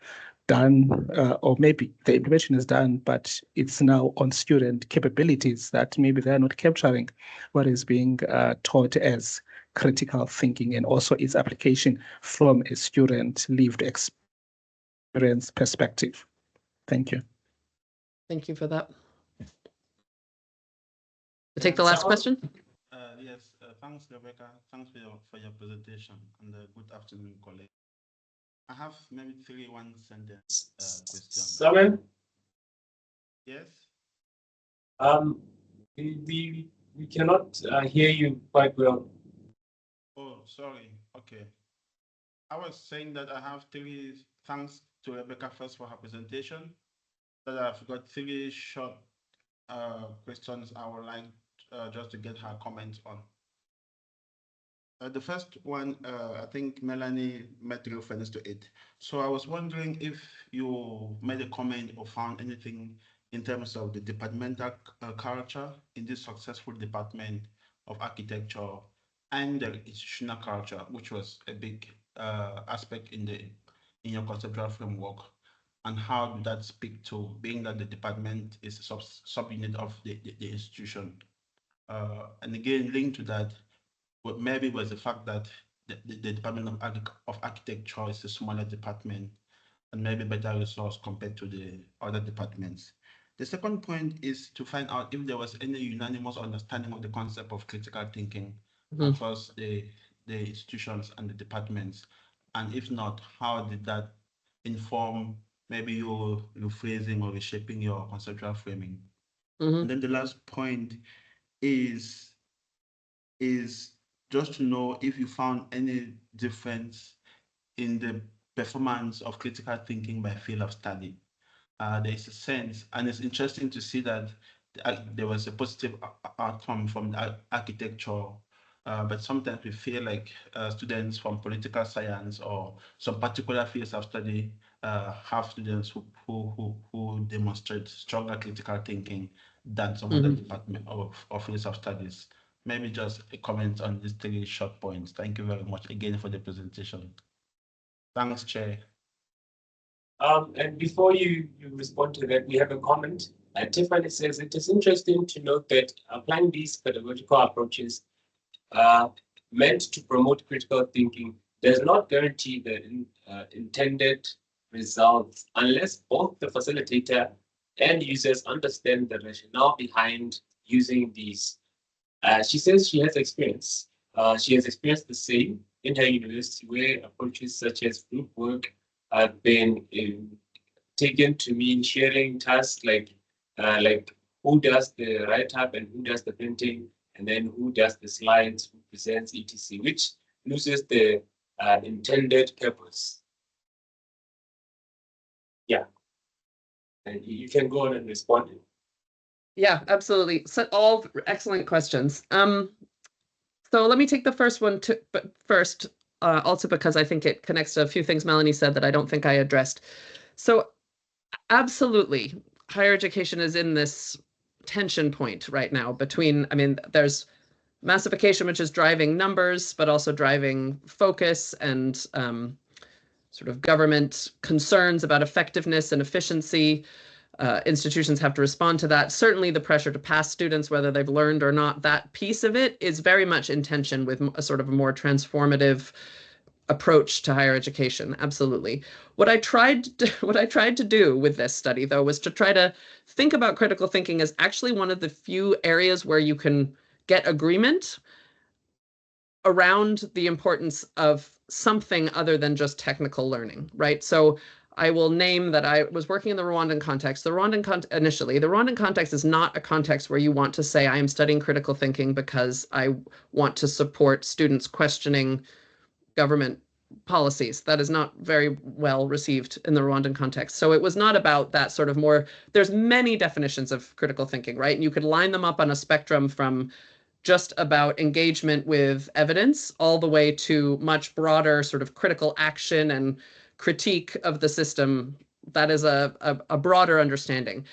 done, or maybe the implementation is done, but it's now on student capabilities that maybe they're not capturing what is being taught as critical thinking and also its application from a student lived experience perspective? Thank you. Thank you for that. To take the last question. Yes, thanks, Rebecca. Thanks for your presentation, and good afternoon, colleagues. I have maybe 3 one-sentence questions. Simon? Yes? We cannot hear you quite well. Oh, sorry. Okay. I was saying that I have 3 thanks to Rebecca first for her presentation. That I've got 3 short questions I would like just to get her comments on. The first one, I think Melanie made reference to it. So I was wondering if you made a comment or found anything in terms of the departmental culture in this successful department of architecture and the institutional culture, which was a big aspect in your conceptual framework, and how did that speak to being that the department is a subunit of the institution? And again, linked to that, what maybe was the fact that the Department of Architecture is a smaller department and maybe better resource compared to the other departments. The second point is to find out if there was any unanimous understanding of the concept of critical thinking across the institutions and the departments. And if not, how did that inform maybe your rephrasing or reshaping your conceptual framing? And then the last point is just to know if you found any difference in the performance of critical thinking by field of study. There is a sense, and it's interesting to see that there was a positive outcome from the architecture, but sometimes we feel like students from political science or some particular fields of study have students who demonstrate stronger critical thinking than some other department of fields of studies. Maybe just a comment on these 3 short points. Thank you very much again for the presentation. Thanks, Chair. And before you respond to that, we have a comment. Tiffany says, it is interesting to note that applying these pedagogical approaches meant to promote critical thinking does not guarantee the intended results unless both the facilitator and users understand the rationale behind using these. She says she has experience. She has experienced the same in her university, where approaches such as group work have been taken to mean sharing tasks like who does the write-up and who does the printing, and then who does the slides, who presents, etc., which loses the intended purpose. Yeah, and you can go on and respond. Yeah, absolutely. So all excellent questions. So let me take the first one first, also because I think it connects to a few things Melanie said that I don't think I addressed. So absolutely, higher education is in this tension point right now between, I mean, there's massification, which is driving numbers, but also driving focus and sort of government concerns about effectiveness and efficiency. Institutions have to respond to that. Certainly the pressure to pass students, whether they've learned or not, that piece of it is very much in tension with a sort of a more transformative approach to higher education. Absolutely. What I tried to do with this study, though, was to try to think about critical thinking as actually one of the few areas where you can get agreement around the importance of something other than just technical learning, right? So I will name that I was working in the Rwandan context. The Rwandan context is not a context where you want to say, I am studying critical thinking because I want to support students questioning government policies. That is not very well received in the Rwandan context. So it was not about that sort of more, there's many definitions of critical thinking, right? And you could line them up on a spectrum from just about engagement with evidence all the way to much broader sort of critical action and critique of the system. That is a broader understanding.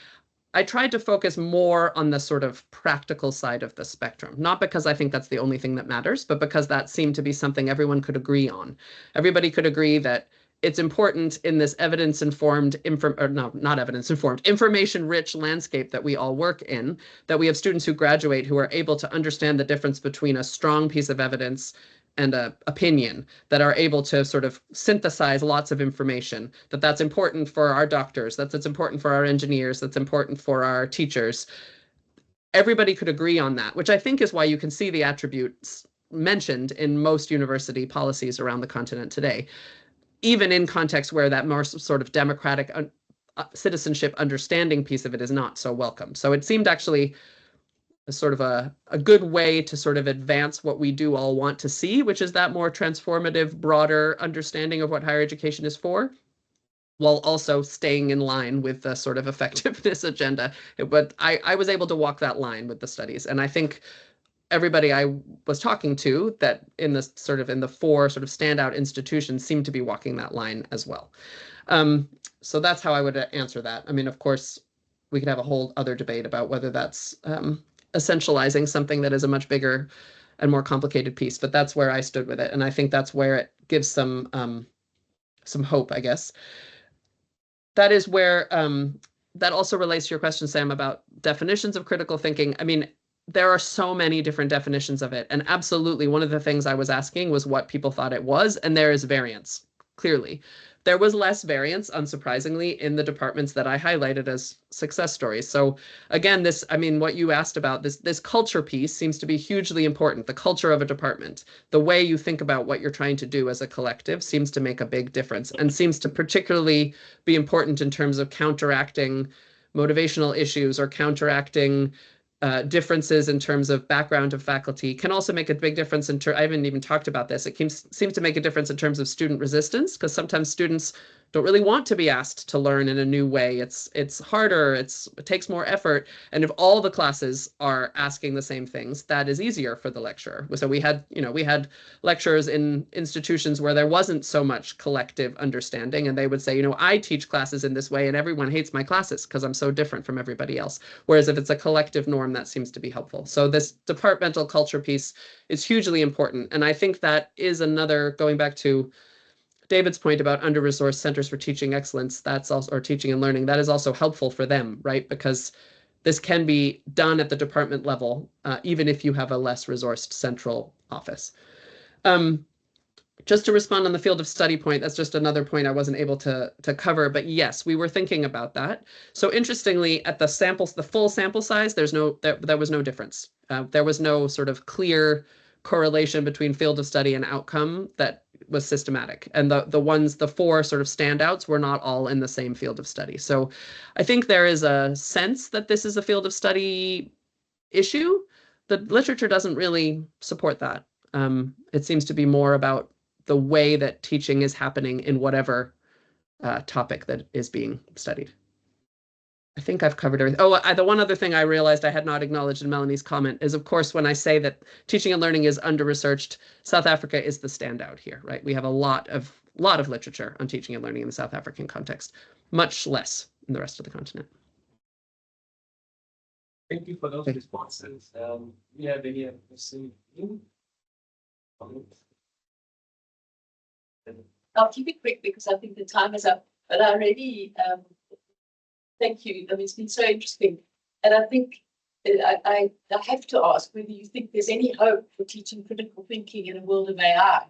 I tried to focus more on the sort of practical side of the spectrum, not because I think that's the only thing that matters, but because that seemed to be something everyone could agree on. Everybody could agree that it's important in this evidence-informed, information-rich landscape that we all work in, that we have students who graduate who are able to understand the difference between a strong piece of evidence and a opinion that are able to sort of synthesize lots of information, that's important for our doctors, that's important for our engineers, that's important for our teachers. Everybody could agree on that, which I think is why you can see the attributes mentioned in most university policies around the continent today, even in contexts where that more sort of democratic citizenship understanding piece of it is not so welcome. So it seemed actually sort of a good way to sort of advance what we do all want to see, which is that more transformative, broader understanding of what higher education is for, while also staying in line with the sort of effectiveness agenda. But I was able to walk that line with the studies. And I think everybody I was talking to that in the four sort of standout institutions seemed to be walking that line as well. So that's how I would answer that. I mean, of course, we could have a whole other debate about whether that's essentializing something that is a much bigger and more complicated piece, but that's where I stood with it. And I think that's where it gives some hope, I guess. That is where, that also relates to your question, Sam, about definitions of critical thinking. I mean, there are so many different definitions of it. And absolutely, one of the things I was asking was what people thought it was, and there is variance, clearly. There was less variance, unsurprisingly, in the departments that I highlighted as success stories. So again, what you asked about, this culture piece seems to be hugely important. The culture of a department, the way you think about what you're trying to do as a collective seems to make a big difference, and seems to particularly be important in terms of counteracting motivational issues or counteracting differences in terms of background of faculty. Can also make a big difference in I haven't even talked about this. It seems to make a difference in terms of student resistance, because sometimes students don't really want to be asked to learn in a new way. It's harder, it takes more effort. And if all the classes are asking the same things, that is easier for the lecturer. So we had lecturers in institutions where there wasn't so much collective understanding, and they would say, I teach classes in this way and everyone hates my classes because I'm so different from everybody else. Whereas if it's a collective norm, that seems to be helpful. So this departmental culture piece is hugely important. And I think that is another, going back to David's point about under-resourced centers for teaching excellence, that's also, or teaching and learning, that is also helpful for them, right? Because this can be done at the department level, even if you have a less resourced central office. Just to respond on the field of study point, that's just another point I wasn't able to cover, but yes, we were thinking about that. So interestingly, at the full sample size, there was no difference. There was no sort of clear correlation between field of study and outcome that was systematic. And the four sort of standouts were not all in the same field of study. So I think there is a sense that this is a field of study issue. The literature doesn't really support that. It seems to be more about the way that teaching is happening in whatever topic that is being studied. I think I've covered everything. Oh, the one other thing I realized I had not acknowledged in Melanie's comment is, of course, when I say that teaching and learning is under-researched, South Africa is the standout here, right? We have a lot of literature on teaching and learning in the South African context, much less in the rest of the continent. Thank you for those responses. We have any questions? I'll keep it quick because I think the time is up, but I really thank you. I mean, it's been so interesting. And I think I have to ask whether you think there's any hope for teaching critical thinking in a world of AI,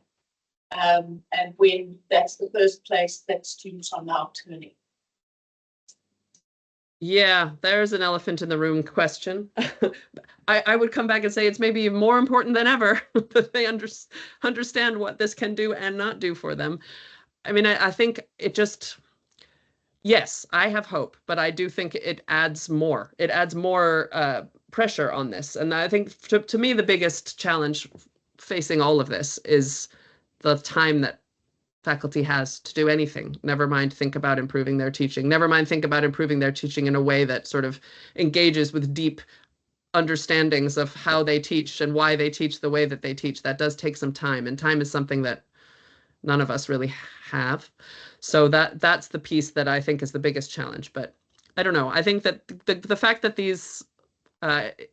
and when that's the first place that students are now turning. Yeah, there's an elephant in the room question. I would come back and say it's maybe more important than ever that they understand what this can do and not do for them. I mean, I think it just, yes, I have hope, but I do think it adds more. It adds more pressure on this. And I think to me, the biggest challenge facing all of this is the time that faculty has to do anything, never mind think about improving their teaching, never mind think about improving their teaching in a way that sort of engages with deep understandings of how they teach and why they teach the way that they teach. That does take some time, and time is something that none of us really have. So that's the piece that I think is the biggest challenge. But I don't know. I think that the fact that these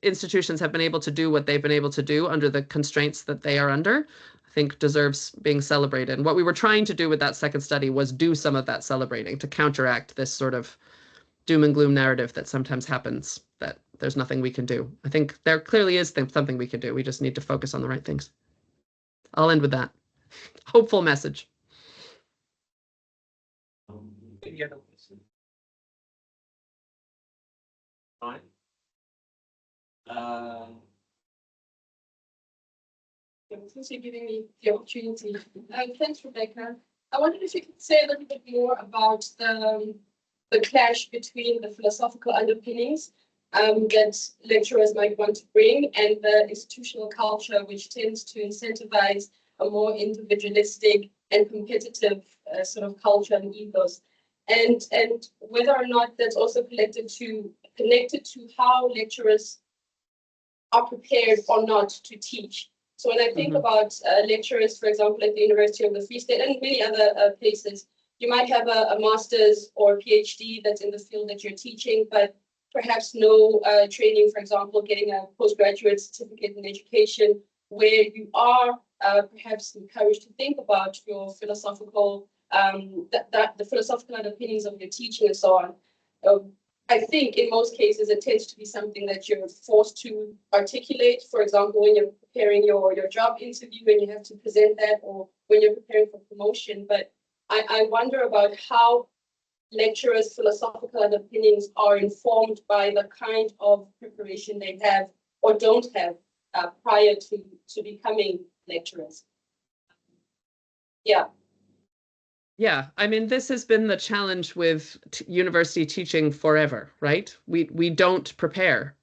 institutions have been able to do what they've been able to do under the constraints that they are under, I think deserves being celebrated. And what we were trying to do with that second study was do some of that celebrating to counteract this sort of doom and gloom narrative that sometimes happens, that there's nothing we can do. I think there clearly is something we can do. We just need to focus on the right things. I'll end with that hopeful message. Any other question? Fine. Since you're giving me the opportunity, thanks, Rebecca. I wondered if you could say a little bit more about the clash between the philosophical underpinnings that lecturers might want to bring and the institutional culture, which tends to incentivize a more individualistic and competitive sort of culture and ethos, and whether or not that's also connected to how lecturers are prepared or not to teach. So when I think about lecturers, for example, at the University of the Free State and many other places, you might have a master's or PhD that's in the field that you're teaching, but perhaps no training, for example, getting a postgraduate certificate in education, where you are perhaps encouraged to think about your philosophical, the philosophical underpinnings of your teaching and so on. I think in most cases it tends to be something that you're forced to articulate. For example, when you're preparing your job interview and you have to present that, or when you're preparing for promotion. But I wonder about how lecturers' philosophical underpinnings are informed by the kind of preparation they have or don't have prior to becoming lecturers. Yeah. Yeah, I mean, this has been the challenge with university teaching forever, right? We don't prepare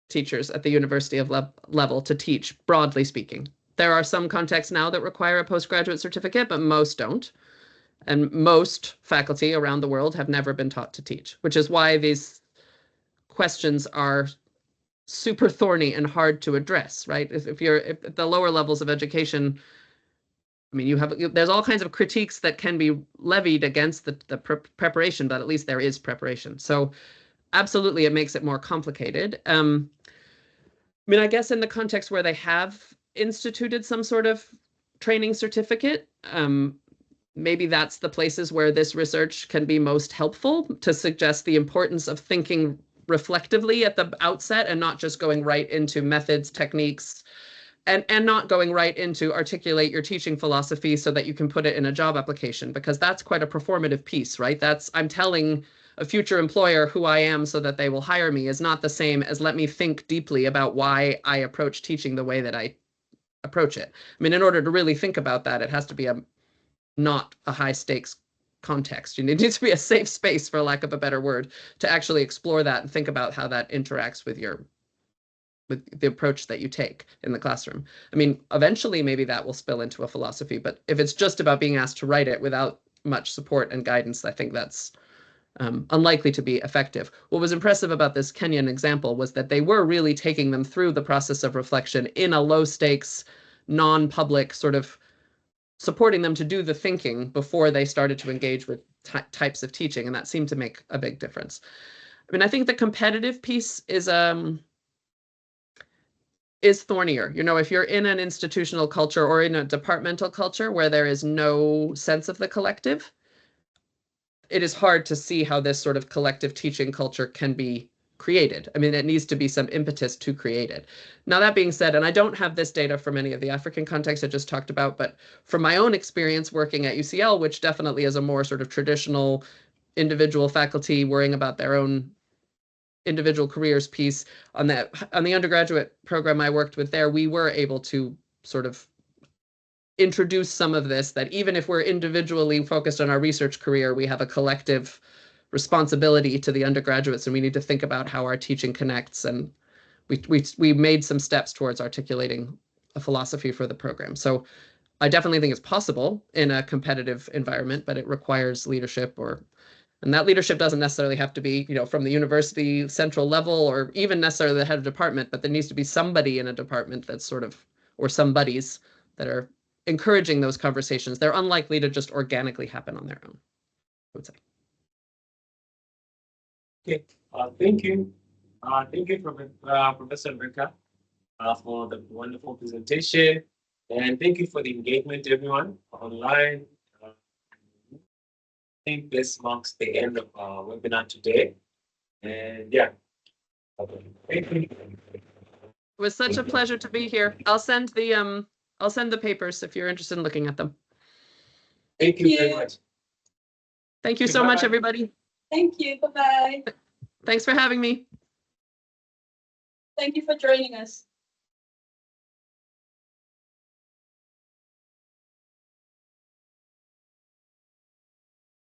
teachers at the university of level to teach, broadly speaking. There are some contexts now that require a postgraduate certificate, but most don't. And most faculty around the world have never been taught to teach, which is why these questions are super thorny and hard to address, right? If you're at the lower levels of education, I mean, there's all kinds of critiques that can be levied against the preparation, but at least there is preparation. So absolutely, it makes it more complicated. I mean, I guess in the context where they have instituted some sort of training certificate, maybe that's the places where this research can be most helpful to suggest the importance of thinking reflectively at the outset and not just going right into methods, techniques, and not going right into articulate your teaching philosophy so that you can put it in a job application, because that's quite a performative piece, right? I'm telling a future employer who I am so that they will hire me is not the same as let me think deeply about why I approach teaching the way that I approach it. I mean, in order to really think about that, it has to be not a high stakes context. It needs to be a safe space, for lack of a better word, to actually explore that and think about how that interacts with the approach that you take in the classroom. I mean, eventually maybe that will spill into a philosophy, but if it's just about being asked to write it without much support and guidance, I think that's unlikely to be effective. What was impressive about this Kenyan example was that they were really taking them through the process of reflection in a low stakes, non-public sort of supporting them to do the thinking before they started to engage with types of teaching, and that seemed to make a big difference. I mean, I think the competitive piece is thornier. You know, if you're in an institutional culture or in a departmental culture where there is no sense of the collective, it is hard to see how this sort of collective teaching culture can be created. I mean, it needs to be some impetus to create it. Now, that being said, and I don't have this data from any of the African contexts I just talked about, but from my own experience working at UCL, which definitely is a more sort of traditional individual faculty worrying about their own individual careers piece, on the undergraduate program I worked with there, we were able to sort of introduce some of this, that even if we're individually focused on our research career, we have a collective responsibility to the undergraduates, and we need to think about how our teaching connects. And we made some steps towards articulating a philosophy for the program. So I definitely think it's possible in a competitive environment, but it requires leadership, and that leadership doesn't necessarily have to be, you know, from the university central level or even necessarily the head of department, but there needs to be somebody in a department that's sort of, or somebodies that are encouraging those conversations. They're unlikely to just organically happen on their own, I would say. Okay, thank you. Thank you, Professor Rebecca, for the wonderful presentation. And thank you for the engagement, everyone, online. I think this marks the end of our webinar today. And yeah, thank you. It was such a pleasure to be here. I'll send the I'll send the papers if you're interested in looking at them. Thank you very much. Thank you so much, Bye-bye. everybody. Thank you. Bye-bye. Thanks for having me. Thank you for joining us.